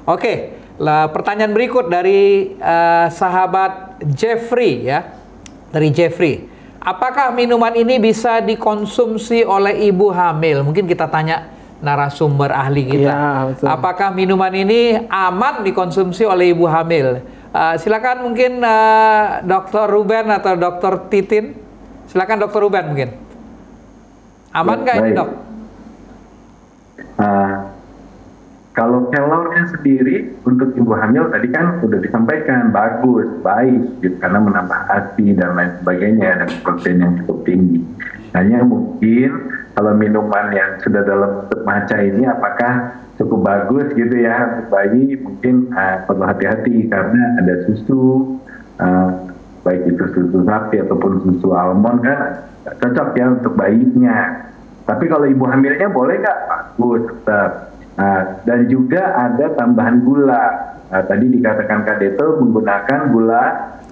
Oke. Pertanyaan berikut dari sahabat Jeffrey ya, dari Jeffrey. Apakah minuman ini bisa dikonsumsi oleh ibu hamil? Mungkin kita tanya narasumber ahli kita. Ya, apakah minuman ini aman dikonsumsi oleh ibu hamil? Silakan mungkin Dr. Ruben atau Dr. Titin. Silakan Dr. Ruben mungkin. Aman nggak ini dok? Kalau kelornya sendiri untuk ibu hamil tadi kan sudah disampaikan bagus, baik, gitu, karena menambah ASI dan lain sebagainya dan protein yang cukup tinggi. Hanya mungkin kalau minuman yang sudah dalam bentuk matcha ini apakah cukup bagus gitu ya untuk bayi, mungkin perlu hati-hati karena ada susu, baik itu susu sapi ataupun susu almond kan cocok ya untuk bayinya. Tapi kalau ibu hamilnya boleh nggak? Bagus tetap. Dan juga ada tambahan gula. Tadi dikatakan Kak Deto menggunakan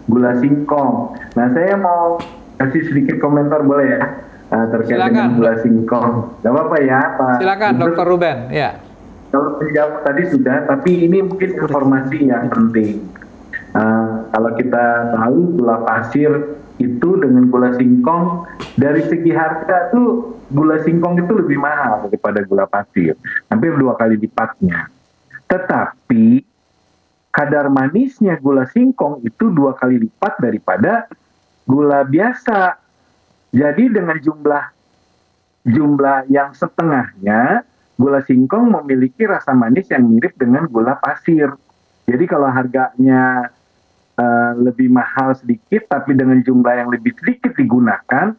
gula singkong. Nah, saya mau kasih sedikit komentar boleh ya terkait dengan gula singkong. Gak apa-apa ya Pak. Silakan Dr. Ruben. Ya. Kalau menjawab tadi sudah, tapi ini mungkin informasi yang penting. Kalau kita tahu gula pasir itu dengan gula singkong dari segi harga tuh gula singkong itu lebih mahal daripada gula pasir, hampir 2 kali lipatnya. Tetapi kadar manisnya gula singkong itu 2 kali lipat daripada gula biasa. Jadi dengan jumlah yang setengahnya, gula singkong memiliki rasa manis yang mirip dengan gula pasir. Jadi kalau harganya lebih mahal sedikit, tapi dengan jumlah yang lebih sedikit digunakan,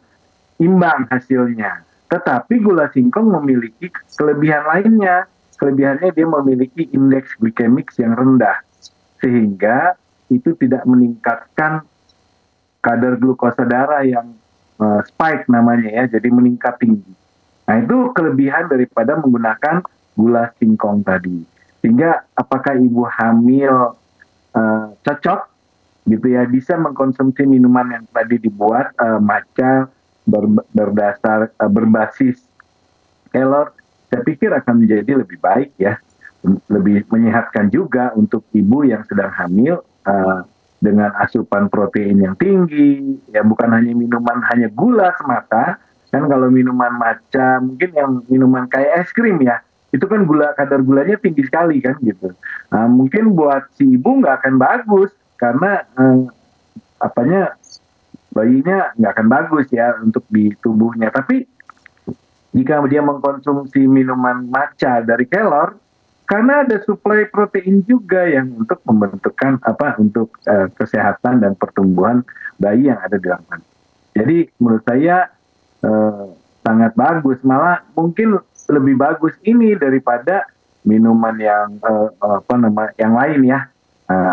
imbang hasilnya. Tetapi gula singkong memiliki kelebihan lainnya. Kelebihannya dia memiliki indeks glikemik yang rendah. Sehingga itu tidak meningkatkan kadar glukosa darah yang spike namanya ya, jadi meningkat tinggi. Nah itu kelebihan daripada menggunakan gula singkong tadi. Sehingga apakah ibu hamil cocok gitu ya, bisa mengkonsumsi minuman yang tadi dibuat matcha berbasis kelor, saya pikir akan menjadi lebih baik ya, lebih menyehatkan juga untuk ibu yang sedang hamil dengan asupan protein yang tinggi ya, bukan hanya minuman hanya gula semata kan. Kalau minuman matcha mungkin yang minuman kayak es krim ya, itu kan kadar gulanya tinggi sekali kan gitu. Mungkin buat si ibu nggak akan bagus karena bayinya nggak akan bagus ya untuk di tubuhnya. Tapi jika dia mengkonsumsi minuman matcha dari kelor, karena ada suplai protein juga yang untuk membentukkan untuk kesehatan dan pertumbuhan bayi yang ada di dalam kandungan. Jadi menurut saya sangat bagus, malah mungkin lebih bagus ini daripada minuman yang yang lain ya,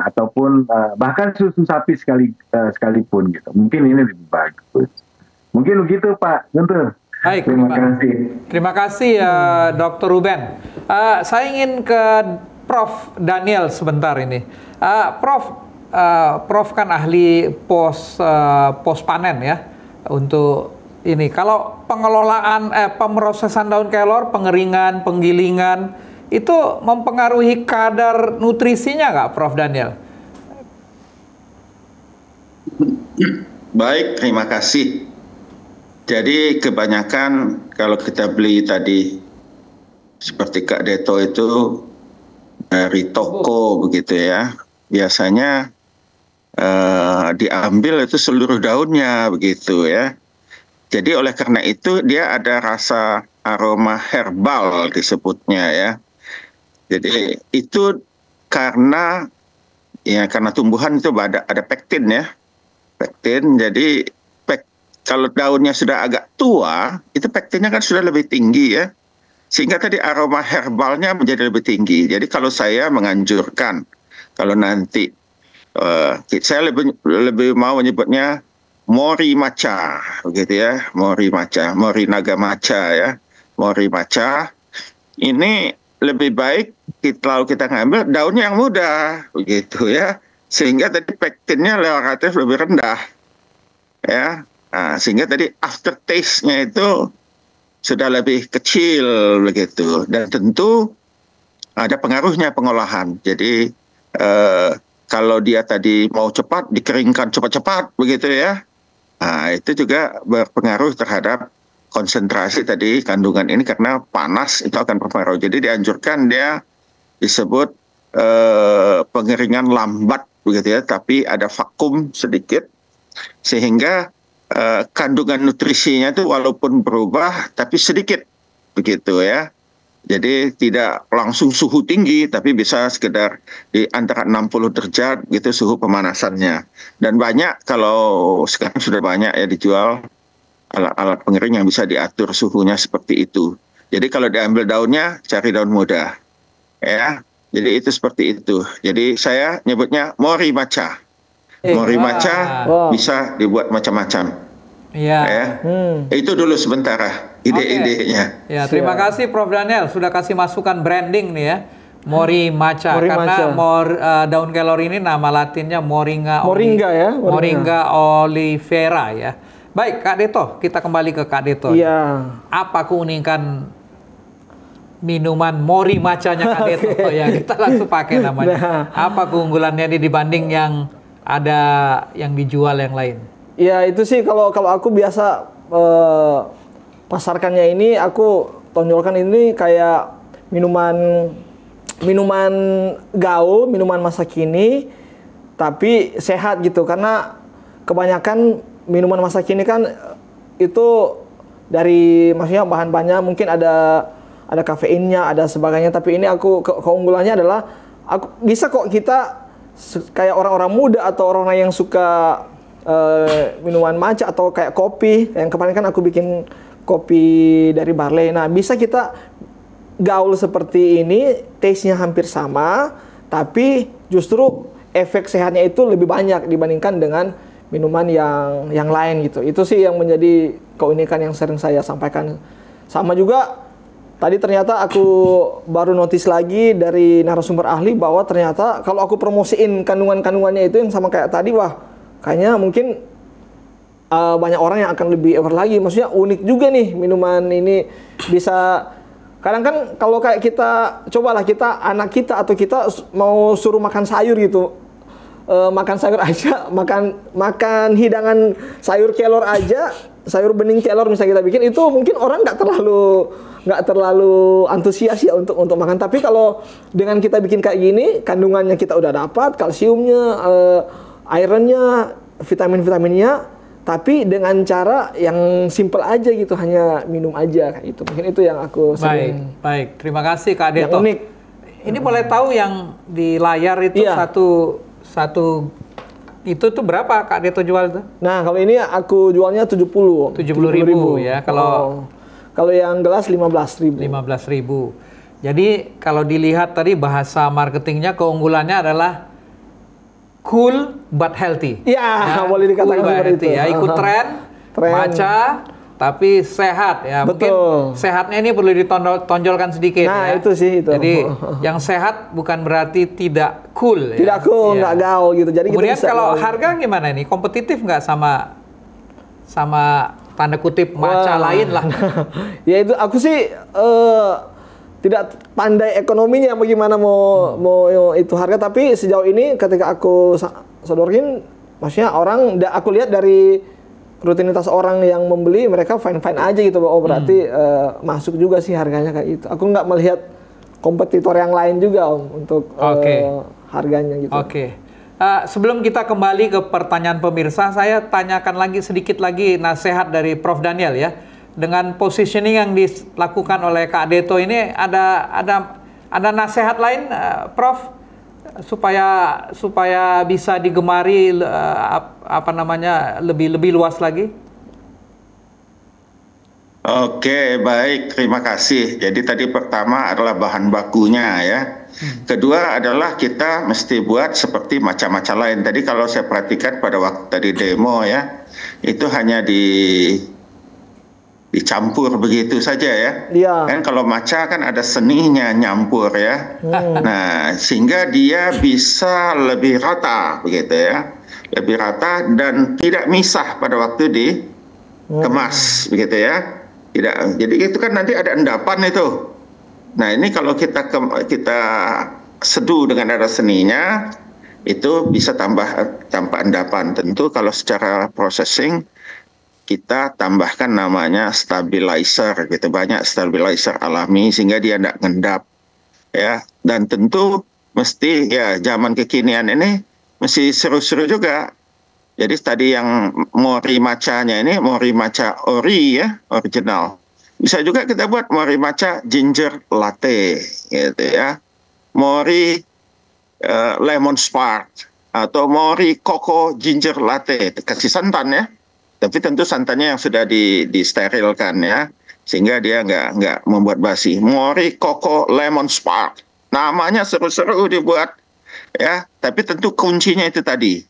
ataupun bahkan susu sapi sekalipun gitu. Mungkin ini lebih bagus. Mungkin begitu Pak Guntur. Baik, terima kasih. Terima kasih Dr. Ruben. Saya ingin ke Prof. Daniel sebentar ini. Prof kan ahli pos panen ya untuk ini. Kalau pengelolaan pemrosesan daun kelor, pengeringan, penggilingan itu mempengaruhi kadar nutrisinya nggak, Prof. Daniel? Baik, terima kasih. Jadi kebanyakan kalau kita beli tadi seperti Kak Deto itu dari toko begitu ya, biasanya diambil itu seluruh daunnya begitu ya. Jadi oleh karena itu dia ada rasa aroma herbal disebutnya ya. Jadi itu karena tumbuhan itu ada pektin ya. Pektin, jadi kalau daunnya sudah agak tua, itu pektinnya kan sudah lebih tinggi ya. Sehingga tadi aroma herbalnya menjadi lebih tinggi. Jadi kalau saya menganjurkan, kalau nanti, saya lebih mau menyebutnya mori matcha, begitu ya. Mori matcha, mori naga matcha ya. Mori matcha, ini lebih baik kalau kita ngambil daunnya yang muda, begitu ya. Sehingga tadi pektinnya relatif lebih rendah. Ya. Nah, sehingga tadi aftertaste-nya itu sudah lebih kecil begitu, dan tentu ada pengaruhnya pengolahan. Jadi kalau dia tadi mau cepat dikeringkan cepat-cepat begitu ya, nah, itu juga berpengaruh terhadap konsentrasi tadi kandungan ini, karena panas itu akan berpengaruh. Jadi dianjurkan dia disebut pengeringan lambat begitu ya, tapi ada vakum sedikit sehingga kandungan nutrisinya itu walaupun berubah tapi sedikit begitu ya. Jadi tidak langsung suhu tinggi, tapi bisa sekedar di antara 60 derajat gitu suhu pemanasannya. Dan banyak, kalau sekarang sudah banyak ya dijual alat-alat pengering yang bisa diatur suhunya seperti itu. Jadi kalau diambil daunnya, cari daun muda ya. Jadi itu seperti itu. Jadi saya nyebutnya mori matcha. Mori matcha bisa dibuat macam-macam. Iya. Ya. Itu dulu sementara ide-idenya. Ya, terima kasih Prof. Daniel sudah kasih masukan branding nih ya. Mori matcha, karena daun kelor ini nama latinnya Moringa olivera ya. Baik, Kak Deto, kita kembali ke Kak Deto. Iya. Apa keunikan minuman mori matcha-nya Kak Deto? Ya, kita langsung pakai namanya. Apa keunggulannya ini dibanding yang ada yang dijual yang lain? Ya itu sih kalau aku biasa pasarkannya ini, aku tonjolkan ini kayak minuman gaul, minuman masa kini, tapi sehat gitu. Karena kebanyakan minuman masa kini kan itu dari maksudnya bahan-bahannya mungkin ada kafeinnya, ada sebagainya. Tapi ini aku keunggulannya adalah bisa kok kita kayak orang-orang muda atau orang-orang yang suka minuman matcha atau kayak kopi. Yang kemarin kan aku bikin kopi dari barley. Nah, bisa kita gaul seperti ini, taste-nya hampir sama, tapi justru efek sehatnya itu lebih banyak dibandingkan dengan minuman yang lain gitu. Itu sih yang menjadi keunikan yang sering saya sampaikan. Sama juga tadi ternyata aku baru notice lagi dari narasumber ahli bahwa ternyata kalau aku promosiin kandungannya itu yang sama kayak tadi, wah kayaknya mungkin banyak orang yang akan lebih aware lagi. Maksudnya unik juga nih minuman ini bisa. Kadang kan kalau kayak kita, cobalah kita, anak kita atau kita mau suruh makan sayur gitu. Makan sayur aja, makan hidangan sayur kelor aja, sayur bening kelor misalnya kita bikin, itu mungkin orang nggak terlalu antusias ya untuk makan. Tapi kalau dengan kita bikin kayak gini, kandungannya kita udah dapat, kalsiumnya, ironnya, vitamin-vitaminnya, tapi dengan cara yang simple aja gitu, hanya minum aja kayak gitu. Mungkin itu yang aku sering. Baik. Terima kasih Kak Deto. Yang unik. Ini boleh tahu yang di layar itu satu itu tuh berapa Kak Deto jual tuh? Nah, kalau ini aku jualnya 70.000 ya. Kalau yang gelas 15.000. 15.000. Jadi kalau dilihat tadi bahasa marketingnya, keunggulannya adalah cool but healthy. Ya, boleh dikatakan cool seperti itu. Ya, ikut tren, matcha tapi sehat ya. Mungkin sehatnya ini perlu ditonjolkan sedikit. Nah, ya. itu sih itu. Jadi yang sehat bukan berarti tidak cool. Tidak cool, nggak gaul gitu. Jadi kemudian kalau harga gimana nih? Kompetitif nggak sama tanda kutip matcha lain lah? Ya itu aku sih tidak pandai ekonominya bagaimana mau itu harga, tapi sejauh ini ketika aku sodorin, maksudnya aku lihat dari rutinitas orang yang membeli, mereka fine aja gitu. Oh berarti masuk juga sih harganya kayak itu. Aku nggak melihat kompetitor yang lain juga untuk harganya gitu. Sebelum kita kembali ke pertanyaan pemirsa, saya tanyakan sedikit lagi nasihat dari Prof Daniel ya. Dengan positioning yang dilakukan oleh Kak Deto ini, ada nasihat lain Prof supaya bisa digemari lebih luas lagi? Oke, baik, terima kasih. Jadi tadi pertama adalah bahan bakunya ya. Kedua adalah kita mesti buat seperti macam-macam lain. Tadi kalau saya perhatikan pada waktu tadi demo ya, itu hanya dicampur begitu saja ya. Kan kalau matcha kan ada seninya nyampur ya. Nah, sehingga dia bisa lebih rata begitu ya. Lebih rata dan tidak misah pada waktu dikemas begitu ya. Tidak. Jadi itu kan nanti ada endapan itu. Nah, ini kalau kita seduh dengan ada seninya, itu bisa tanpa endapan. Tentu kalau secara processing kita tambahkan namanya stabilizer gitu, banyak stabilizer alami sehingga dia tidak ngendap ya. Dan tentu mesti ya zaman kekinian ini mesti seru-seru juga. Jadi tadi yang mori matcha-nya ini mori matcha ori ya, original. Bisa juga kita buat mori matcha ginger latte gitu ya. Mori lemon spark atau mori coco ginger latte, kasih santan ya. Tapi tentu santannya yang sudah disterilkan ya, sehingga dia nggak membuat basi. Mori Coco Lemon Spark, namanya seru-seru dibuat ya. Tapi tentu kuncinya itu tadi,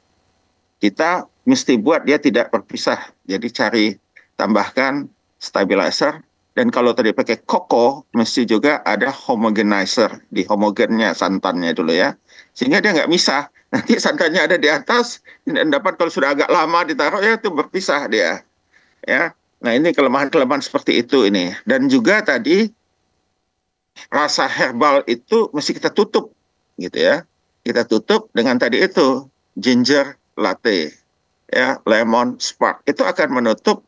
kita mesti buat dia tidak berpisah. Jadi cari tambahkan stabilizer, dan kalau tadi pakai coco, mesti juga ada homogenizer, di homogennya santannya dulu ya, sehingga dia nggak misah. Nanti santannya ada di atas, dapat kalau sudah agak lama ditaruh ya itu berpisah dia. Ya. Nah, ini kelemahan-kelemahan seperti itu ini. Dan juga tadi rasa herbal itu mesti kita tutup gitu ya. Kita tutup dengan tadi itu ginger latte ya, lemon spark. Itu akan menutup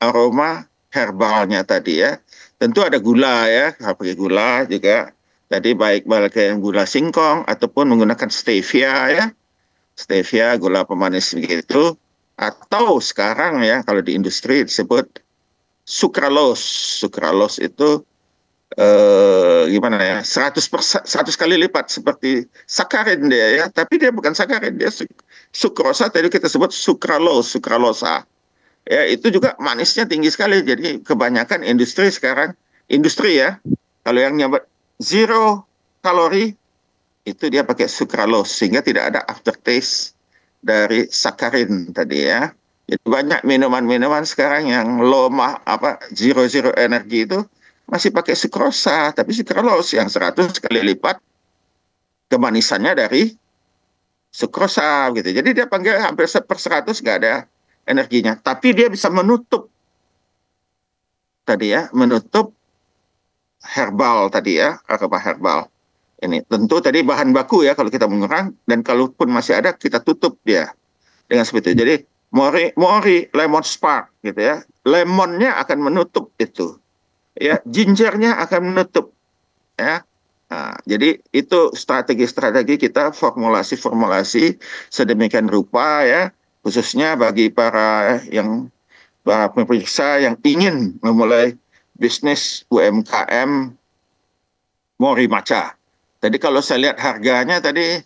aroma herbalnya tadi ya. Tentu ada gula ya, pakai gula juga. Tadi baik pakai gula singkong ataupun menggunakan stevia ya. Stevia, gula pemanis begitu. Atau sekarang ya kalau di industri disebut sucralose. Sucralose itu gimana ya? 100 kali lipat seperti sakarin dia ya, tapi dia bukan sakarin, dia sukrosa, tadi kita sebut sucralose, sukralosa. Ya, itu juga manisnya tinggi sekali. Jadi kebanyakan industri sekarang, ya, kalau yang nyebut zero kalori itu dia pakai sucralose sehingga tidak ada aftertaste dari sakarin tadi ya. Jadi banyak minuman-minuman sekarang yang zero energi itu masih pakai sukrosa, tapi sucralose yang 100 kali lipat kemanisannya dari sukrosa gitu. Jadi dia panggil hampir 1/100 nggak ada energinya, tapi dia bisa menutup tadi ya, menutup herbal tadi ya, aroma herbal. Ini tentu tadi bahan baku ya kalau kita mengurang, dan kalaupun masih ada kita tutup dia dengan seperti itu. Jadi mori lemon spark gitu ya, lemonnya akan menutup itu ya, gingernya akan menutup ya. Nah, jadi itu strategi kita formulasi sedemikian rupa ya, khususnya bagi para pemirsa yang ingin memulai bisnis UMKM mori matcha. Jadi kalau saya lihat harganya tadi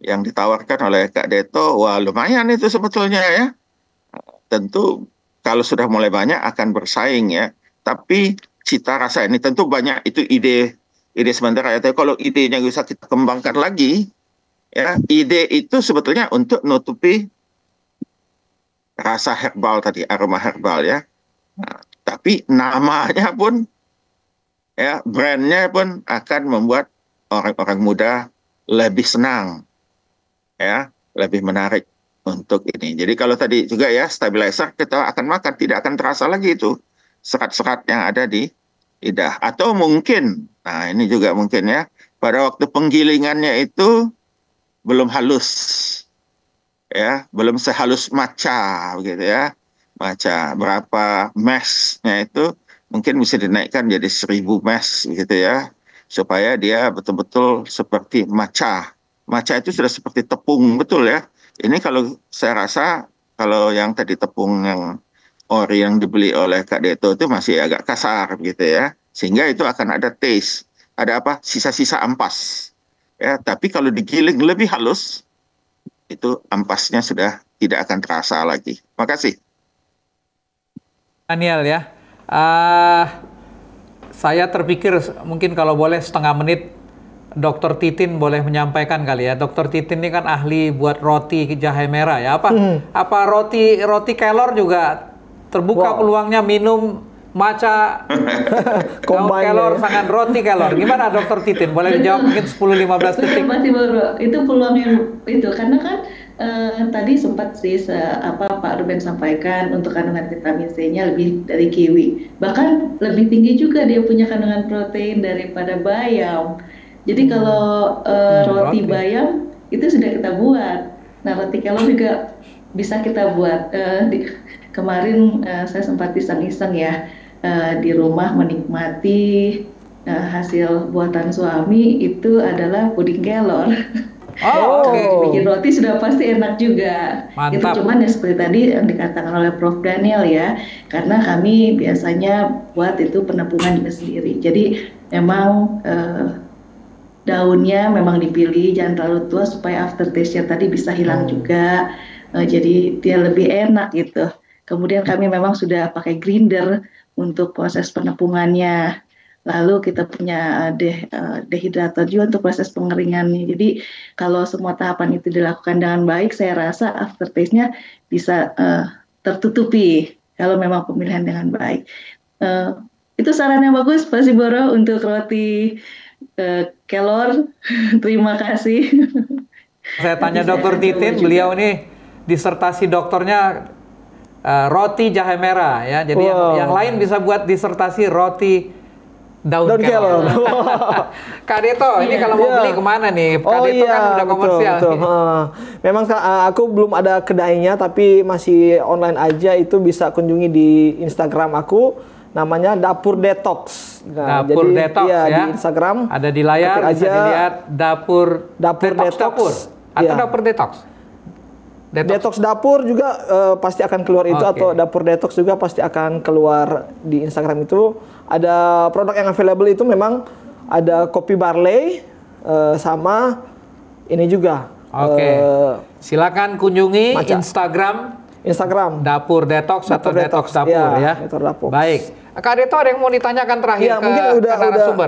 yang ditawarkan oleh Kak Deto, wah lumayan itu sebetulnya ya. Tentu kalau sudah mulai banyak akan bersaing ya. Tapi cita rasa ini tentu banyak, itu ide sementara ya. Tapi kalau idenya bisa kita kembangkan lagi, ya ide itu sebetulnya untuk nutupi rasa herbal tadi, aroma herbal ya. Nah, tapi namanya pun, ya brandnya pun akan membuat orang-orang muda lebih senang, ya, lebih menarik untuk ini. Jadi kalau tadi juga ya stabilizer kita akan makan, tidak akan terasa lagi itu serat-serat yang ada di lidah. Atau mungkin, nah ini juga mungkin ya, pada waktu penggilingannya itu belum halus, ya, belum sehalus matcha begitu ya. Matcha berapa meshnya itu mungkin bisa dinaikkan jadi 1000 mesh begitu ya, supaya dia betul-betul seperti matcha. Matcha itu sudah seperti tepung betul ya. Ini kalau saya rasa kalau yang tadi tepung yang ori yang dibeli oleh Kak Deto itu masih agak kasar gitu ya, sehingga itu akan ada taste, ada apa, sisa-sisa ampas ya. Tapi kalau digiling lebih halus, itu ampasnya sudah tidak akan terasa lagi. Makasih Daniel ya. Saya terpikir mungkin kalau boleh setengah menit Dr. Titin boleh menyampaikan kali ya. Dr. Titin ini kan ahli buat roti jahe merah ya. Apa roti kelor juga terbuka peluangnya minum matcha kelor sangat roti kelor. Gimana Dr. Titin? Boleh dijawab mungkin 10-15 detik. Masih baru. Itu peluang yang itu karena kan tadi sempat sih Pak Ruben sampaikan untuk kandungan vitamin C-nya lebih dari kiwi. Bahkan lebih tinggi juga dia punya kandungan protein daripada bayam. Jadi kalau roti bayam itu sudah kita buat. Nah, roti kelor juga bisa kita buat. Kemarin saya sempat iseng-iseng ya di rumah menikmati hasil buatan suami itu adalah puding kelor. Bikin roti sudah pasti enak juga. Mantap. Itu cuman ya seperti tadi yang dikatakan oleh Prof. Daniel ya, karena kami biasanya buat itu penepungan juga sendiri. Jadi memang daunnya memang dipilih jangan terlalu tua supaya aftertaste-nya tadi bisa hilang juga. Jadi dia lebih enak gitu. Kemudian kami memang sudah pakai grinder untuk proses penepungannya. Lalu kita punya dehidrator juga untuk proses pengeringannya. Jadi kalau semua tahapan itu dilakukan dengan baik, saya rasa aftertaste-nya bisa tertutupi kalau memang pemilihan dengan baik. Itu saran yang bagus Pak Siboro untuk roti kelor. Terima kasih. Saya tanya Dr. Titin, beliau ini disertasi doktornya roti jahe merah ya. Jadi yang lain bisa buat disertasi roti daun kelor. Kak Deto, ini kalau mau beli kemana nih? Kak Deto kan udah komersial. Betul. Memang aku belum ada kedainya, tapi masih online aja. Itu bisa kunjungi di Instagram aku, namanya Dapur Detox. Nah, Dapur Detox ya. Di Instagram. Ada di layar, bisa dilihat Dapur Detox. Atau Dapur Detox. Detox dapur juga pasti akan keluar itu, atau Dapur Detox juga pasti akan keluar di Instagram itu. Ada produk yang available itu memang ada kopi barley sama ini juga. Silakan kunjungi Instagram Dapur Detox atau Detox Dapur ya. Dapur. Baik. Kak Deto ada yang mau ditanyakan terakhir ke mungkin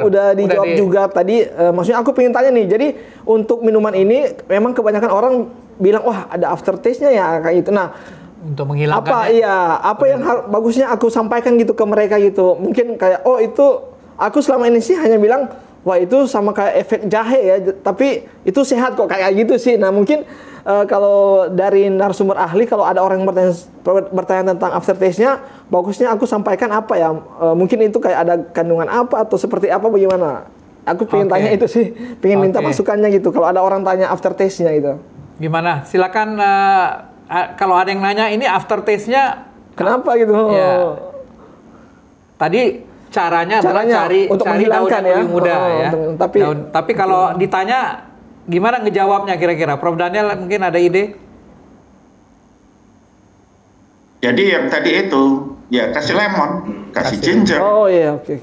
udah dijawab juga tadi. Maksudnya aku pengen tanya nih. Jadi untuk minuman ini memang kebanyakan orang bilang wah ada aftertaste-nya ya kayak gitu. Nah, untuk menghilangkan apa yang bagusnya aku sampaikan gitu ke mereka gitu. Mungkin kayak itu aku selama ini sih hanya bilang wah itu sama kayak efek jahe ya, tapi itu sehat kok kayak gitu sih. Nah, mungkin kalau dari narasumber ahli, kalau ada orang yang bertanya tentang aftertaste-nya, bagusnya aku sampaikan apa ya? Mungkin itu kayak ada kandungan apa atau seperti apa, bagaimana? Aku pengen tanya itu sih, pengen minta masukannya gitu. Kalau ada orang tanya aftertaste-nya gitu. Gimana? Silakan kalau ada yang nanya ini aftertaste-nya kenapa gitu? Ya. Tadi caranya adalah cari daun yang lebih muda ya. Tapi kalau ditanya gimana ngejawabnya kira-kira? Prof. Daniel mungkin ada ide? Jadi yang tadi itu ya kasih lemon, kasih ginger.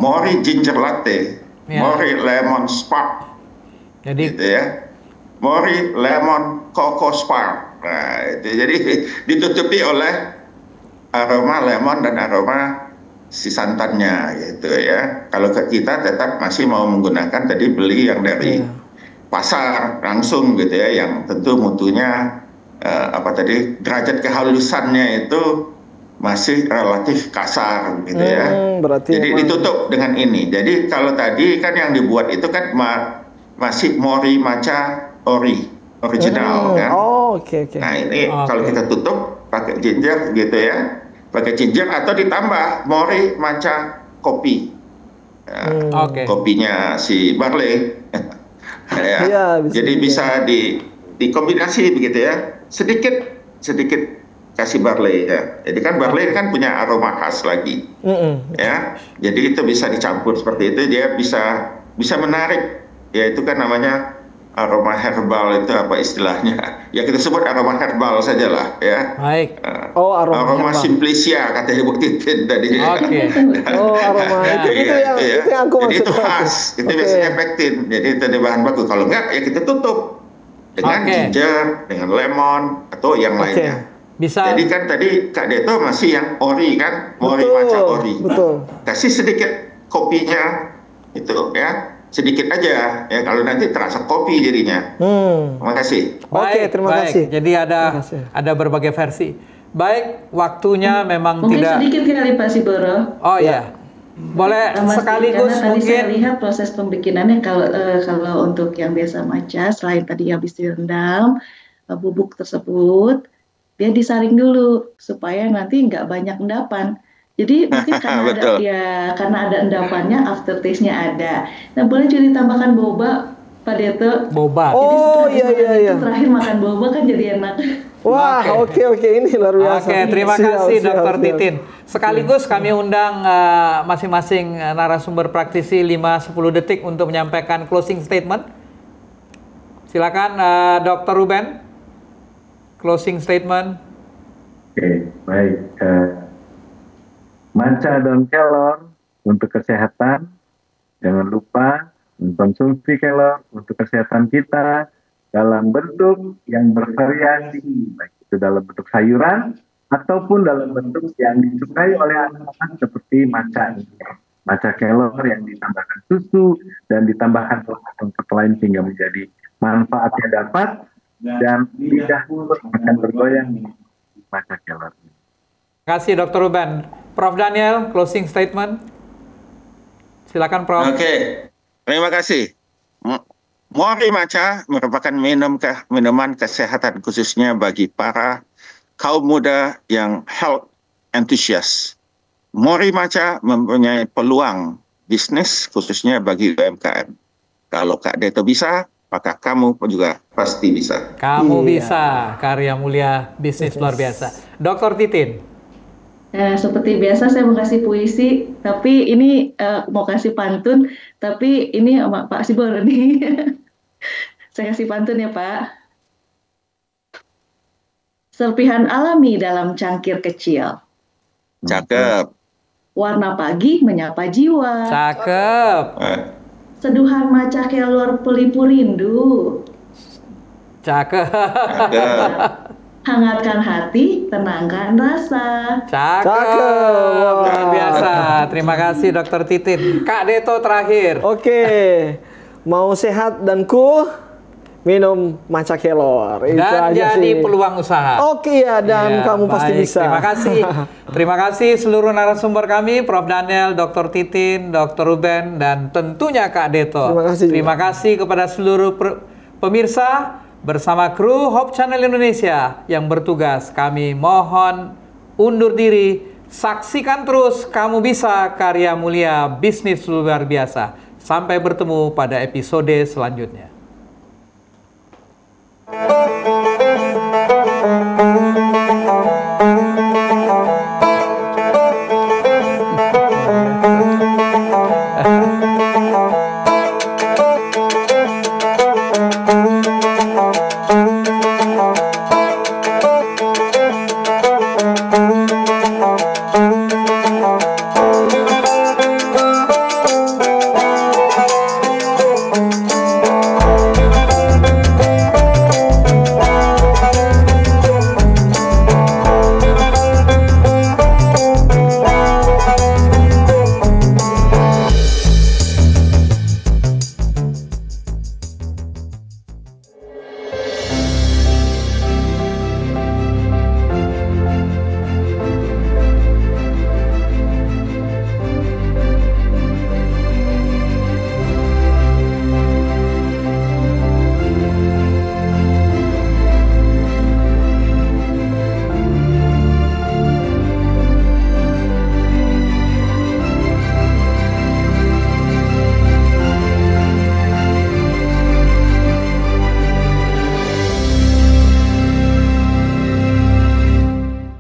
Mori ginger latte, mori lemon spark. Jadi gitu ya. Mori lemon coco spark. Nah, itu jadi ditutupi oleh aroma lemon dan aroma si santannya gitu ya. Kalau kita tetap masih mau menggunakan tadi beli yang dari pasar langsung gitu ya, yang tentu mutunya derajat kehalusannya itu masih relatif kasar gitu ya. Jadi ditutup dengan ini. Jadi kalau tadi kan yang dibuat itu kan masih mori matcha original kan. Oke. Nah ini kalau kita tutup pakai ginger gitu ya, pakai ginger atau ditambah mori matcha kopi. Kopinya si barley. Ya. Jadi bisa dikombinasi begitu ya, sedikit kasih barley ya. Jadi kan barley kan punya aroma khas lagi, ya. Jadi itu bisa dicampur seperti itu, dia bisa menarik. Ya itu kan namanya aroma herbal, itu apa istilahnya? Ya kita sebut aroma herbal sajalah ya. Baik. Aroma simplicia katanya Bu Titin tadi. Aroma itu yang aku maksud. Jadi itu khas, itu biasanya pektin. Jadi itu ada bahan baku. Kalau enggak ya kita tutup dengan ginger, dengan lemon atau yang lainnya. Bisa. Jadi kan tadi Kak Deto masih yang ori kan, mori matcha ori. Kasih sedikit kopinya itu ya. Sedikit aja ya, kalau nanti terasa kopi jadinya. Terima kasih. Terima kasih. Jadi ada berbagai versi. Baik, waktunya memang mungkin tidak sedikit kali Pak Siboro. Oh ya. Boleh sekaligus karena tadi mungkin. saya lihat proses pembikinannya kalau untuk yang biasa matcha, selain tadi habis direndam bubuk tersebut, dia disaring dulu supaya nanti nggak banyak endapan. Jadi mungkin karena ada endapannya, aftertaste-nya ada. Nah, boleh juga ditambahkan boba, Pak Deto. Boba. Jadi itu terakhir makan boba kan jadi enak. Wah, oke, ini luar biasa. Terima kasih Dr. Titin. Sekaligus kami undang masing-masing narasumber praktisi 5-10 detik untuk menyampaikan closing statement. Silakan Dr. Ruben. Closing statement. Oke, baik. Matcha dan kelor untuk kesehatan, jangan lupa mengkonsumsi kelor untuk kesehatan kita dalam bentuk yang bervariasi, baik itu dalam bentuk sayuran ataupun dalam bentuk yang disukai oleh anak-anak seperti matcha kelor yang ditambahkan susu dan ditambahkan pelengkap lain sehingga menjadi manfaatnya dapat dan lidah akan bergoyang di matcha kelor. Terima kasih Dr. Ruben. Prof. Daniel, closing statement. Silakan Prof. Oke, terima kasih. Mori matcha merupakan minuman kesehatan khususnya bagi para kaum muda yang health enthusiast. Mori matcha mempunyai peluang bisnis khususnya bagi UMKM. Kalau Kak Deto bisa, maka kamu juga pasti bisa. Kamu bisa, karya mulia bisnis luar biasa. Dr. Titin. Seperti biasa saya mau kasih puisi, tapi ini mau kasih pantun, tapi ini sama Pak Siboro nih. Saya kasih pantun ya Pak. Serpihan alami dalam cangkir kecil. Cakep. Warna pagi menyapa jiwa. Cakep. Seduhan matcha kelor pelipur rindu. Cakep. Hangatkan hati, tenangkan rasa. Cakep. Luar biasa. Terima kasih Dr. Titin. Kak Deto terakhir. Oke. Mau sehat dan cool, minum matcha kelor. Dan jadi peluang usaha. Oke ya, dan kamu pasti bisa. Terima kasih. Terima kasih seluruh narasumber kami, Prof. Daniel, Dr. Titin, Dr. Ruben, dan tentunya Kak Deto. Terima kasih kepada seluruh pemirsa. Bersama kru Hope Channel Indonesia yang bertugas, kami mohon undur diri. Saksikan terus Kamu Bisa, karya mulia bisnis luar biasa. Sampai bertemu pada episode selanjutnya.